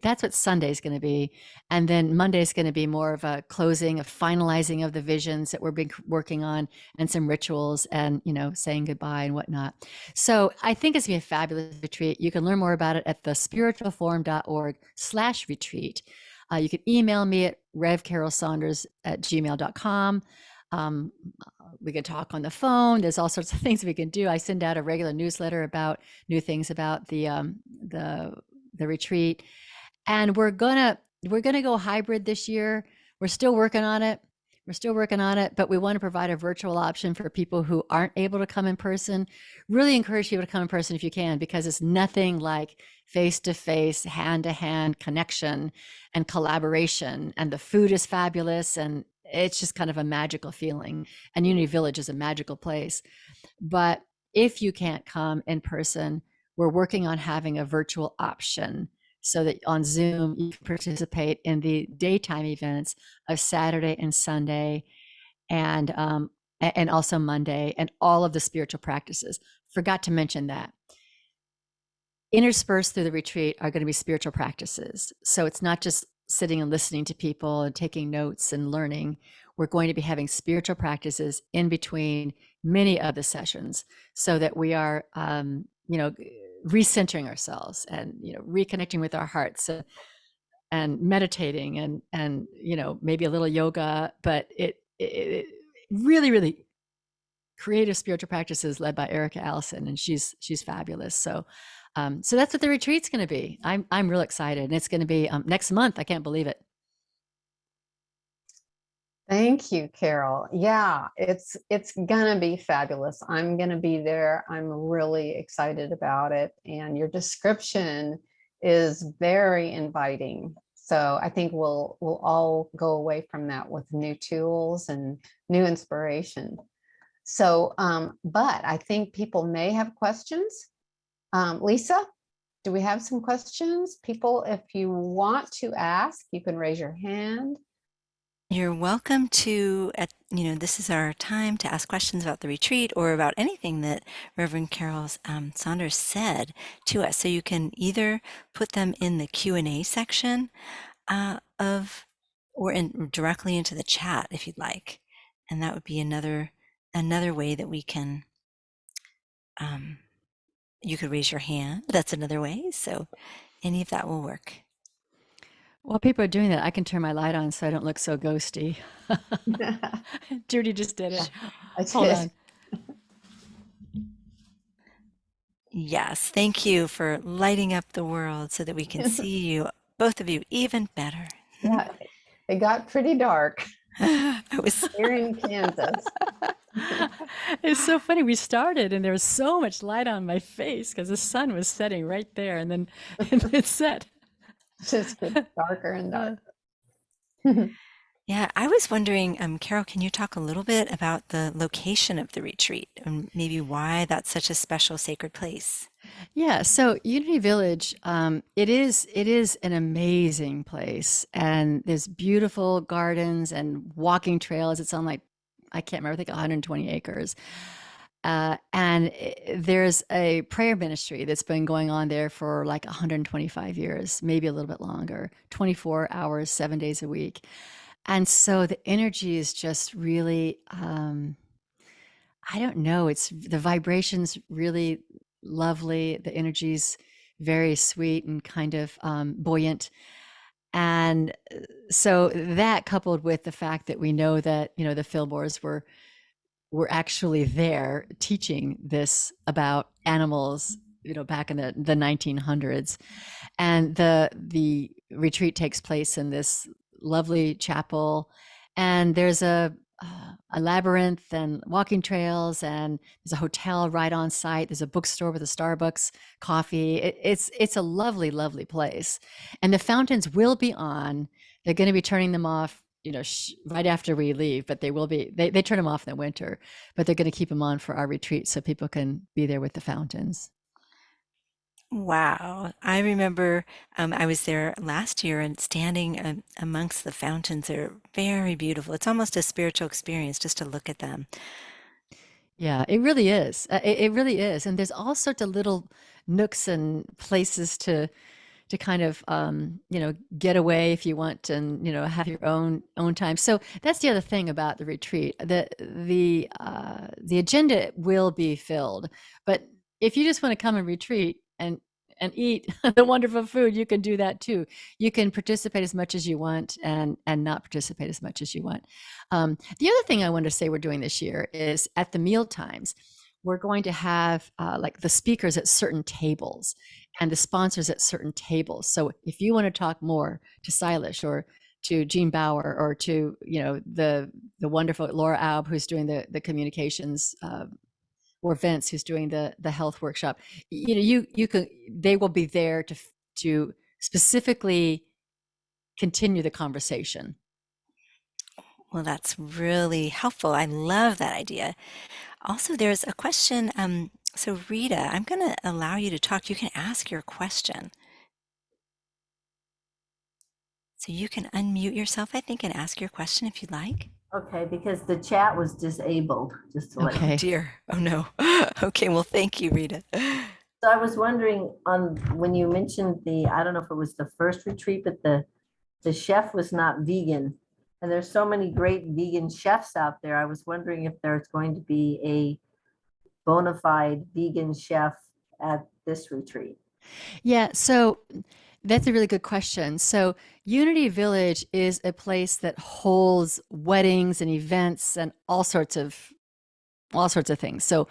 That's what Sunday is going to be. And then Monday is going to be more of a closing, a finalizing of the visions that we're working on, and some rituals, and, saying goodbye and whatnot. So I think it's going to be a fabulous retreat. You can learn more about it at thespiritualforum.org/retreat. You can email me at revcarolsaunders@gmail.com. We can talk on the phone. There's all sorts of things we can do. I send out a regular newsletter about new things about the retreat, and we're gonna go hybrid this year. We're still working on it. But we want to provide a virtual option for people who aren't able to come in person. Really encourage people to come in person if you can, because it's nothing like face-to-face, hand-to-hand connection and collaboration. And the food is fabulous, and it's just kind of a magical feeling. And Unity Village is a magical place. But if you can't come in person, we're working on having a virtual option, so that on Zoom you can participate in the daytime events of Saturday and Sunday. and also Monday, and all of the spiritual practices. Forgot to mention that. Interspersed through the retreat are going to be spiritual practices. So it's not just sitting and listening to people and taking notes and learning. We're going to be having spiritual practices in between many of the sessions, so that we are, recentering ourselves and, reconnecting with our hearts, and meditating, and maybe a little yoga, but it really, really creative spiritual practices led by Erica Allison, and she's fabulous. So that's what the retreat's going to be. I'm real excited, and it's going to be next month. I can't believe it. Thank you, Carol. Yeah, it's gonna be fabulous. I'm gonna be there. I'm really excited about it. And your description is very inviting. So I think we'll all go away from that with new tools and new inspiration. So, but I think people may have questions. Lisa, do we have some questions? People, if you want to ask, you can raise your hand. You're welcome to, this is our time to ask questions about the retreat or about anything that Reverend Carol Saunders said to us. So you can either put them in the Q&A section or directly into the chat if you'd like. And that would be another way that we can, you could raise your hand. That's another way. So any of that will work. While people are doing that, I can turn my light on so I don't look so ghosty. Judy just did it. I Hold did. on. Yes, thank you for lighting up the world so that we can see you, both of you, even better. Yeah, it got pretty dark I was here in Kansas. It's so funny. We started and there was so much light on my face because the sun was setting right there, and then it set. Just gets darker and darker. Yeah, I was wondering, Carol, can you talk a little bit about the location of the retreat and maybe why that's such a special sacred place? Yeah, so Unity Village, it is an amazing place, and there's beautiful gardens and walking trails. It's on, like, I can't remember, I think 120 acres. And there's a prayer ministry that's been going on there for like 125 years, maybe a little bit longer, 24 hours, 7 days a week. And so the energy is just really, I don't know, it's the vibrations really lovely. The energy's very sweet and kind of buoyant. And so that, coupled with the fact that we know that, the Fillmores were actually there teaching this about animals, back in the 1900s. And the retreat takes place in this lovely chapel, and there's a labyrinth and walking trails, and there's a hotel right on site. There's a bookstore with a Starbucks coffee. It's a lovely, lovely place. And the fountains will be on. They're going to be turning them off, right after we leave, but they turn them off in the winter, but they're going to keep them on for our retreat so people can be there with the fountains. Wow. I remember I was there last year and standing amongst the fountains. They're very beautiful. It's almost a spiritual experience just to look at them. Yeah, it really is. It really is. And there's all sorts of little nooks and places to kind of get away if you want, and have your own time. So that's the other thing about the retreat. The agenda will be filled, but if you just want to come and retreat and eat the wonderful food, you can do that too. You can participate as much as you want and not participate as much as you want. The other thing I wanted to say we're doing this year is at the meal times, we're going to have like the speakers at certain tables and the sponsors at certain tables. So if you want to talk more to Silas or to Jean Bauer or to the wonderful Laura Aub, who's doing the communications, or Vince, who's doing the health workshop, you can, they will be there to specifically continue the conversation. Well, that's really helpful. I love that idea. Also, there's a question. So Rita, I'm going to allow you to talk. You can ask your question. So you can unmute yourself, I think, and ask your question if you'd like. Okay, because the chat was disabled, just to let you know. Oh Okay. dear. Oh no. Okay, well, thank you, Rita. So I was wondering on when you mentioned I don't know if it was the first retreat, but the chef was not vegan. And there's so many great vegan chefs out there. I was wondering if there's going to be a bona fide vegan chef at this retreat. Yeah, so that's a really good question. So Unity Village is a place that holds weddings and events and all sorts of things. So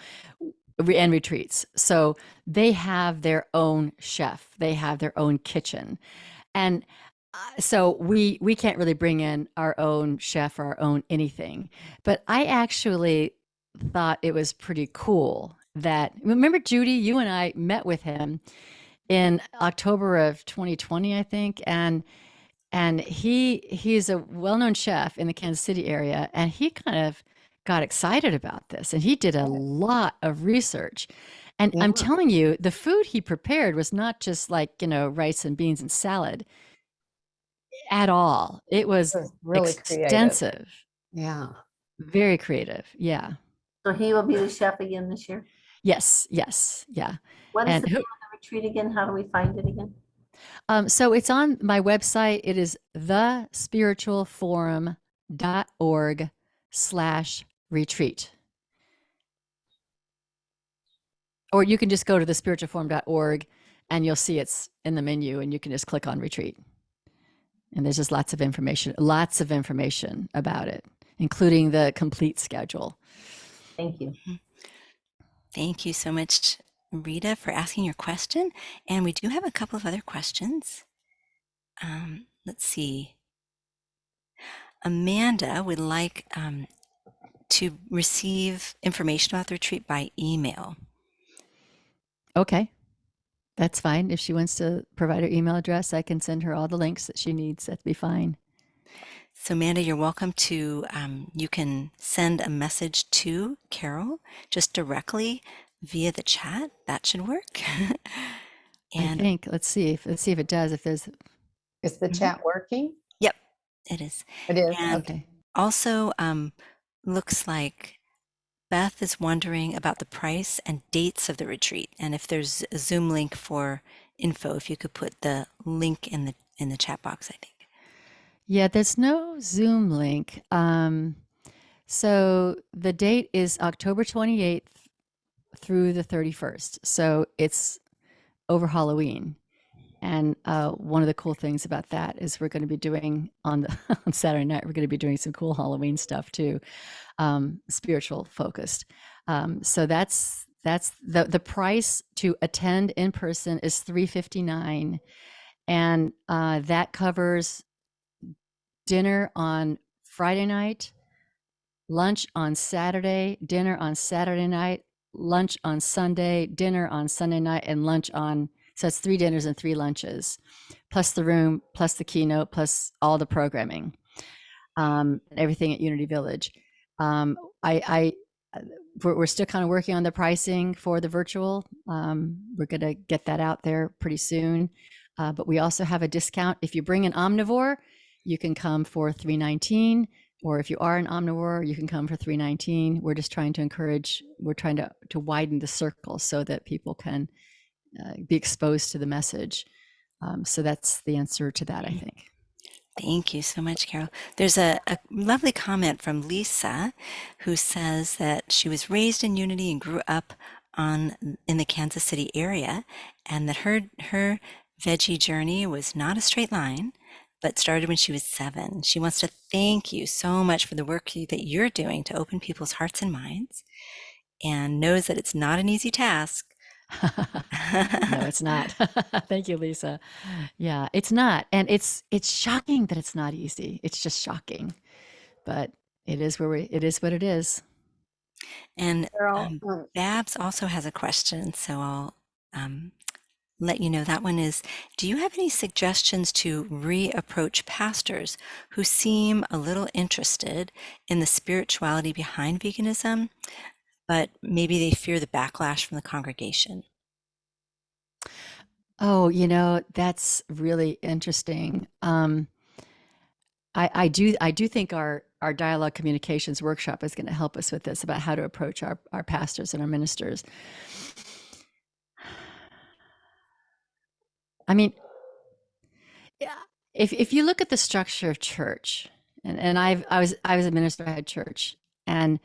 and retreats. So they have their own chef. They have their own kitchen. And so we can't really bring in our own chef or our own anything. But I actually thought it was pretty cool that remember Judy, you and I met with him in October of 2020, I think, and he's a well-known chef in the Kansas City area, and he kind of got excited about this, and he did a lot of research. And Yeah. I'm telling you, the food he prepared was not just like, rice and beans and salad at all. It was It was really creative. extensive, Yeah. very creative. Yeah. So he will be the chef again this year. Yes, yes, yeah. What is And the name of the retreat again? How do we find it again? so it's on my website. It is thespiritualforum.org/retreat. Or you can just go to thespiritualforum.org and you'll see it's in the menu and you can just click on retreat. And there's just lots of information about it, including the complete schedule. Thank you. Thank you so much, Rita, for asking your question. And we do have a couple of other questions. Let's see. Amanda would like to receive information about the retreat by email. Okay. That's fine. If she wants to provide her email address, I can send her all the links that she needs. That'd be fine. So Amanda, you're welcome to, you can send a message to Carol just directly via the chat. That should work. I think, let's see if it does, if there's, Is the chat working? Yep, it is. It is. And okay. also, looks like Beth is wondering about the price and dates of the retreat, and if there's a Zoom link for info, if you could put the link in the chat box, I think. Yeah, there's no Zoom link. So the date is October 28th through the 31st. So it's over Halloween. And one of the cool things about that is we're going to be doing on Saturday night, we're going to be doing some cool Halloween stuff too, spiritual focused. So that's the price to attend in person is $359, and that covers dinner on Friday night, lunch on Saturday, dinner on Saturday night, lunch on Sunday, dinner on Sunday night, and lunch on, so it's 3 dinners and 3 lunches, plus the room, plus the keynote, plus all the programming, everything at Unity Village. We're still kind of working on the pricing for the virtual. We're going to get that out there pretty soon. But we also have a discount. If you bring an omnivore, you can come for $319. Or if you are an omnivore, you can come for $319. We're just trying to encourage, we're trying to widen the circle so that people can be exposed to the message. So that's the answer to that, I think. Thank you so much, Carol. There's a lovely comment from Lisa, who says that she was raised in Unity and grew up in the Kansas City area, and that her veggie journey was not a straight line, but started when she was 7. She wants to thank you so much for the work that you're doing to open people's hearts and minds, and knows that it's not an easy task. No, it's not. Thank you, Lisa. Yeah, it's not. And it's shocking that it's not easy. It's just shocking. But it is what it is. And Carol, Babs also has a question, so I'll let you know. That one is, do you have any suggestions to reapproach pastors who seem a little interested in the spirituality behind veganism, but maybe they fear the backlash from the congregation? Oh, that's really interesting. I do think our our dialogue communications workshop is going to help us with this about how to approach our pastors and our ministers. I mean, yeah, if you look at the structure of church, and I was a minister, I had church, and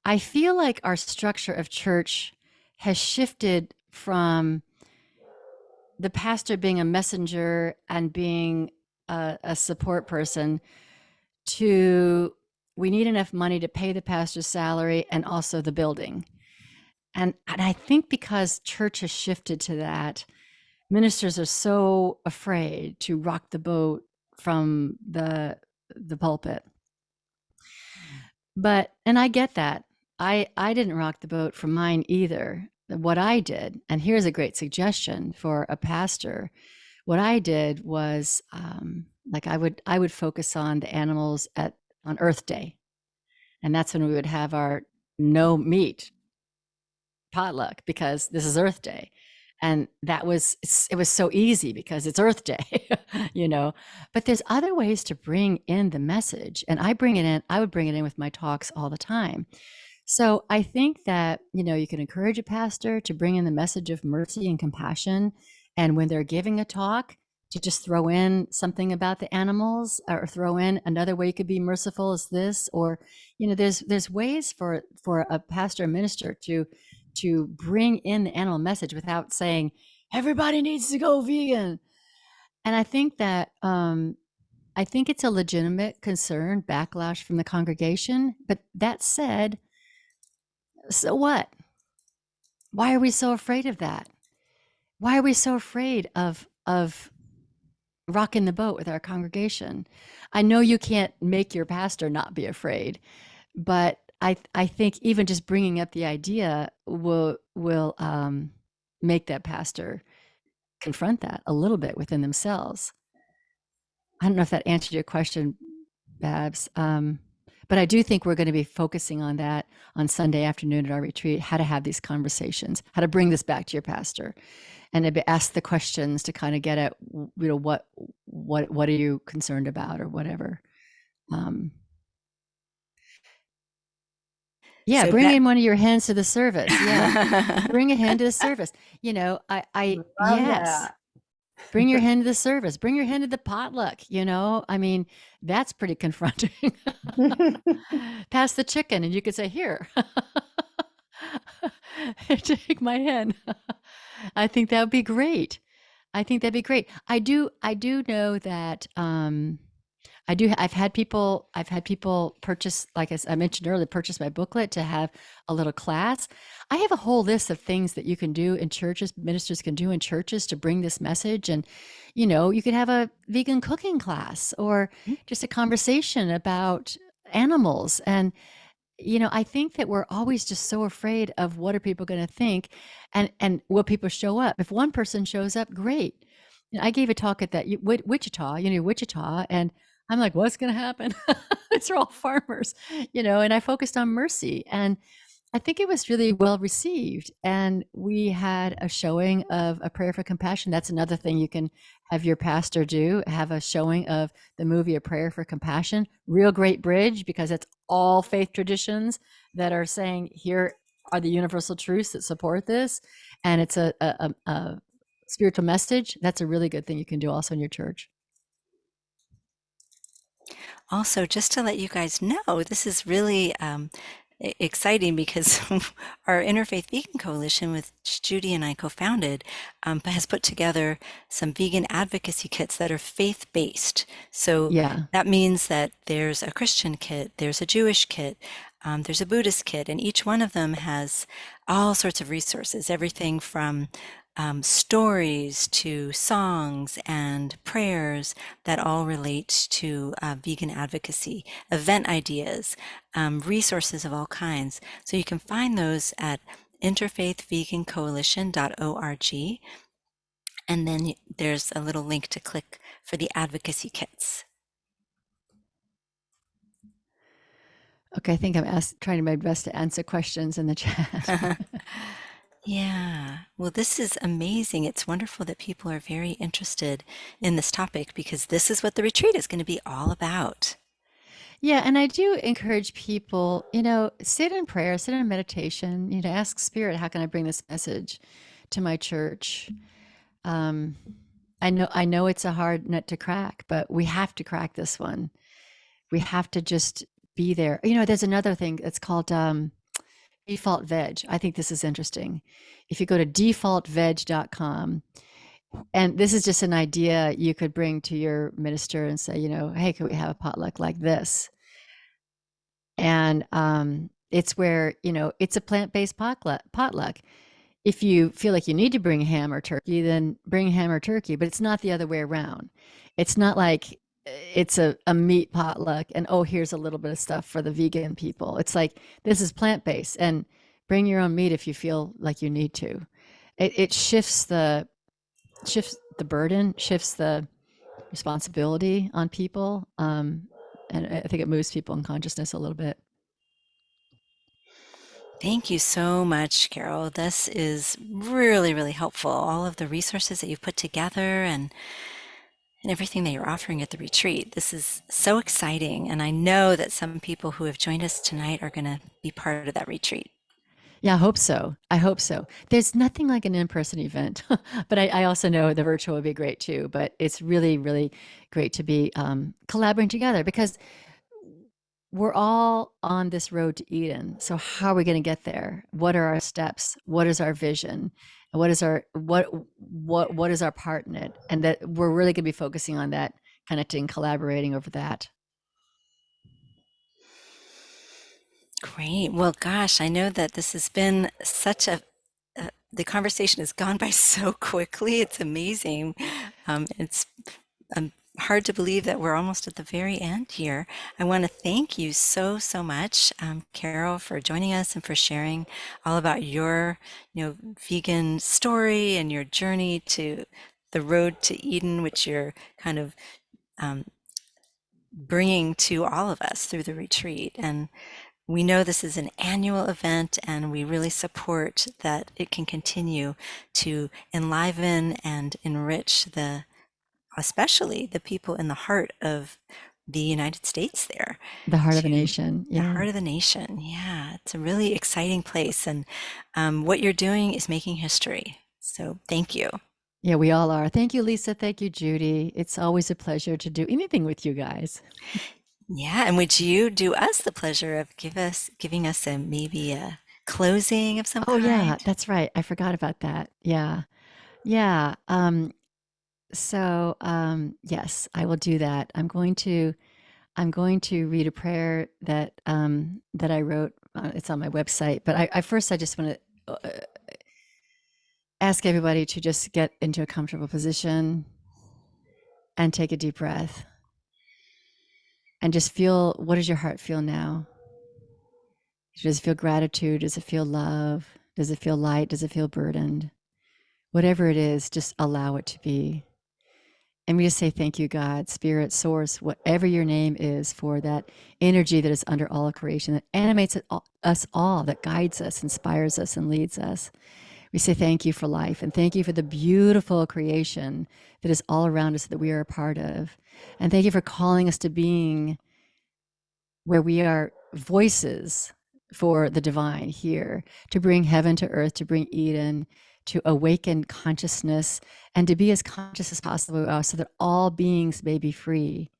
I feel like our structure of church has shifted from the pastor being a messenger and being a support person to we need enough money to pay the pastor's salary and also the building. And I think because church has shifted to that, ministers are so afraid to rock the boat from the pulpit. But, and I get that. I didn't rock the boat from mine either. What I did, and here's a great suggestion for a pastor, what I did was like I would focus on the animals on Earth Day. And that's when we would have our no meat potluck because this is Earth Day. And it was so easy because it's Earth Day, you know. But there's other ways to bring in the message. And I would bring it in with my talks all the time. So I think that, you know, you can encourage a pastor to bring in the message of mercy and compassion. And when they're giving a talk, to just throw in something about the animals, or throw in another way you could be merciful is this, or, you know, there's ways for a pastor or minister to bring in the animal message without saying everybody needs to go vegan. And I think that I think it's a legitimate concern, backlash from the congregation. But that said, so what? Why are we so afraid of that? Why are we so afraid of rocking the boat with our congregation? I know you can't make your pastor not be afraid, but I think even just bringing up the idea will make that pastor confront that a little bit within themselves. I don't know if that answered your question, Babs, but I do think we're going to be focusing on that on Sunday afternoon at our retreat, how to have these conversations, how to bring this back to your pastor, and to ask the questions to kind of get at, you know, what are you concerned about or whatever. Yeah, So bring that in one of your hens to the service. Yeah, bring a hen to the service. You know, Love yes, that. bring your hen to the service. Bring your hen to the potluck. You know, I mean, that's pretty confronting. Pass the chicken, and you could say, "Here, take my hen." I think that would be great. I think that'd be great. I do know that I've had people purchase, like I mentioned earlier, purchase my booklet to have a little class. I have a whole list of things that you can do in churches, ministers can do in churches to bring this message. And, you know, you could have a vegan cooking class or just a conversation about animals. And, you know, I think that we're always just so afraid of what are people going to think, and will people show up? If one person shows up, great. You know, I gave a talk at that Wichita, and I'm like, what's going to happen? These are all farmers, you know, and I focused on mercy. And I think it was really well received. And we had a showing of a prayer for compassion. That's another thing you can have your pastor do, have a showing of the movie A Prayer for Compassion. Real great bridge, because it's all faith traditions that are saying, here are the universal truths that support this. And it's a spiritual message. That's a really good thing you can do also in your church. also, just to let you guys know, this is really exciting because our Interfaith Vegan Coalition, which Judy and I co-founded, has put together some vegan advocacy kits that are faith-based. So Yeah. that means that there's a Christian kit, there's a Jewish kit, there's a Buddhist kit, and each one of them has all sorts of resources, everything from stories to songs and prayers that all relate to vegan advocacy, event ideas, resources of all kinds. So you can find those at interfaithvegancoalition.org. And then there's a little link to click for the advocacy kits. Okay, I think I'm trying my best to answer questions in the chat. Yeah, well, this is amazing. It's wonderful that people are very interested in this topic, because this is what the retreat is going to be all about. Yeah, and I do encourage people, sit in prayer, sit in meditation, ask Spirit, how can I bring this message to my church? Um, I know it's a hard nut to crack, but we have to crack this one. We have to just be there. There's another thing that's called default veg. I think this is interesting. If you go to defaultveg.com, and this is just an idea you could bring to your minister and say, hey, can we have a potluck like this? And it's where, it's a plant-based potluck. If you feel like you need to bring ham or turkey, then bring ham or turkey, but it's not the other way around. It's not like it's a meat potluck and, oh, here's a little bit of stuff for the vegan people. It's like, this is plant-based, and bring your own meat if you feel like you need to. It shifts the burden, shifts the responsibility on people. And I think it moves people in consciousness a little bit. Thank you so much, Carol. This is really, really helpful. All of the resources that you've put together and everything that you're offering at the retreat. This is so exciting. And I know that some people who have joined us tonight are going to be part of that retreat. Yeah, I hope so. I hope so. There's nothing like an in-person event, but I also know the virtual would be great too. But it's really, really great to be collaborating together, because we're all on this road to Eden. So how are we going to get there? What are our steps? What is our vision? What is our what is our part in it? And that we're really going to be focusing on that, connecting, collaborating over that. Great. Well, gosh, I know that this has been such the conversation has gone by so quickly. It's amazing. It's hard to believe that we're almost at the very end here. I want to thank you so, so much, Carol, for joining us and for sharing all about your, vegan story and your journey to the road to Eden, which you're kind of bringing to all of us through the retreat. And we know this is an annual event, and we really support that it can continue to enliven and enrich especially the people in the heart of the United States there. The heart of the nation. The heart of the nation. Yeah, it's a really exciting place. And what you're doing is making history. So thank you. Yeah, we all are. Thank you, Lisa. Thank you, Judy. It's always a pleasure to do anything with you guys. Yeah, and would you do us the pleasure of giving us maybe a closing of some Oh, kind? yeah, that's right. I forgot about that. Yeah. Yeah. So yes, I will do that. I'm going to read a prayer that that I wrote. It's on my website. But I just want to ask everybody to just get into a comfortable position and take a deep breath. And just feel, what does your heart feel now? Does it feel gratitude? Does it feel love? Does it feel light? Does it feel burdened? Whatever it is, just allow it to be. And we just say, thank you, God, Spirit, Source, whatever your name is, for that energy that is under all of creation, that animates us all, that guides us, inspires us, and leads us. We say thank you for life, and thank you for the beautiful creation that is all around us that we are a part of. And thank you for calling us to being where we are voices for the divine here, to bring heaven to earth, to bring Eden, to awaken consciousness, and to be as conscious as possible so that all beings may be free.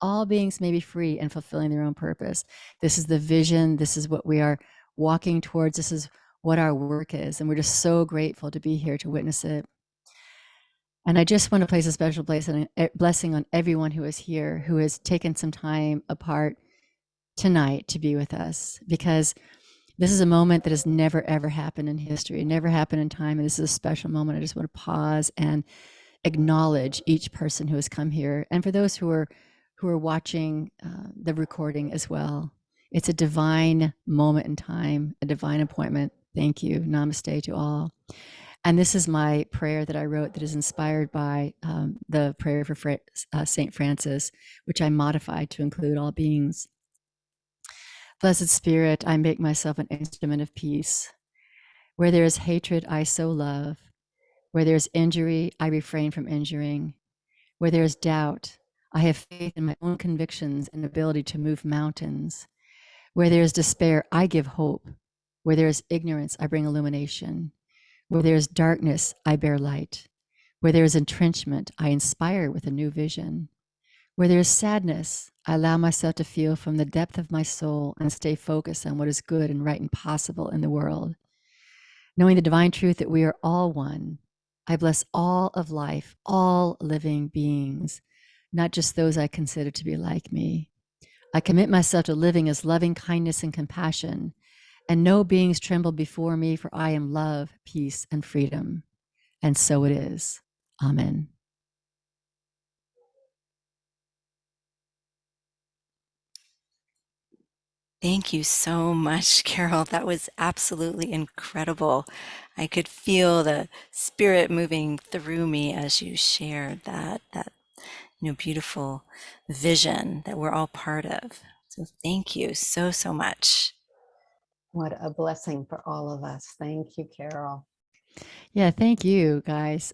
All beings may be free and fulfilling their own purpose. This is the vision. This is what we are walking towards. This is what our work is. And we're just so grateful to be here to witness it. And I just want to place a special blessing on everyone who is here, who has taken some time apart tonight to be with us, because this is a moment that has never, ever happened in history, never happened in time. And this is a special moment. I just want to pause and acknowledge each person who has come here. And for those who are watching the recording as well, it's a divine moment in time, a divine appointment. Thank you. Namaste to all. And this is my prayer that I wrote that is inspired by the prayer for St. Francis, which I modified to include all beings. Blessed Spirit, I make myself an instrument of peace. Where there is hatred, I sow love. Where there is injury, I refrain from injuring. Where there is doubt, I have faith in my own convictions and ability to move mountains. Where there is despair, I give hope. Where there is ignorance, I bring illumination. Where there is darkness, I bear light. Where there is entrenchment, I inspire with a new vision. Where there is sadness, I allow myself to feel from the depth of my soul and stay focused on what is good and right and possible in the world. Knowing the divine truth that we are all one, I bless all of life, all living beings, not just those I consider to be like me. I commit myself to living as loving kindness and compassion, and no beings tremble before me, for I am love, peace, and freedom. And so it is. Amen. Thank you so much, Carol. That was absolutely incredible. I could feel the spirit moving through me as you shared that beautiful vision that we're all part of. So thank you so, so much. What a blessing for all of us. Thank you, Carol. Yeah, thank you, guys.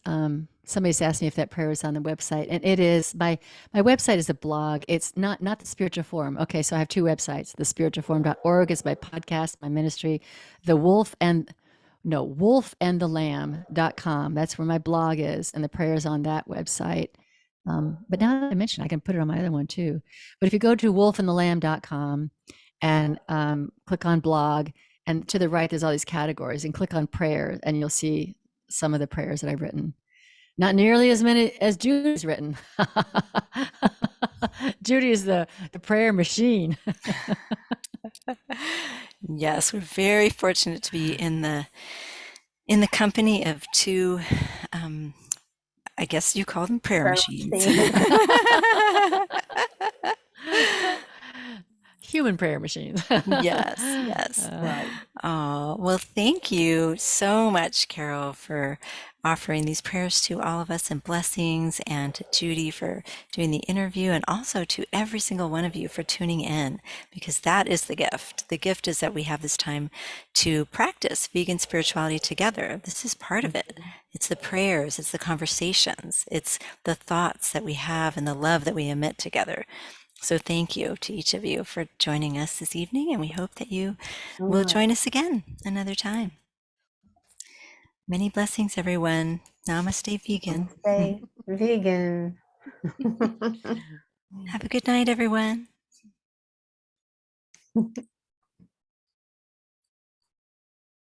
Somebody's asked me if that prayer is on the website, and it is. My website is a blog. It's not the Spiritual Forum. Okay, so I have two websites. The spiritualforum.org is my podcast, my ministry. The wolfandthelamb.com. That's where my blog is, and the prayer is on that website. But now that I mention, I can put it on my other one too. But if you go to wolfandthelamb.com and click on blog, and to the right, there's all these categories, and click on prayer, and you'll see some of the prayers that I've written. Not nearly as many as Judy's written. Judy is the prayer machine. Yes, we're very fortunate to be in the company of two, I guess you call them prayer machines. Human prayer machines. Yes, yes. Right. Oh, well, thank you so much, Carol, for offering these prayers to all of us and blessings, and to Judy for doing the interview, and also to every single one of you for tuning in, because that is the gift. The gift is that we have this time to practice vegan spirituality together. This is part of it. It's the prayers, it's the conversations, it's the thoughts that we have and the love that we emit together. So thank you to each of you for joining us this evening, and we hope that you will join us again another time. Many blessings, everyone. Namaste, vegan. Stay vegan. Have a good night, everyone.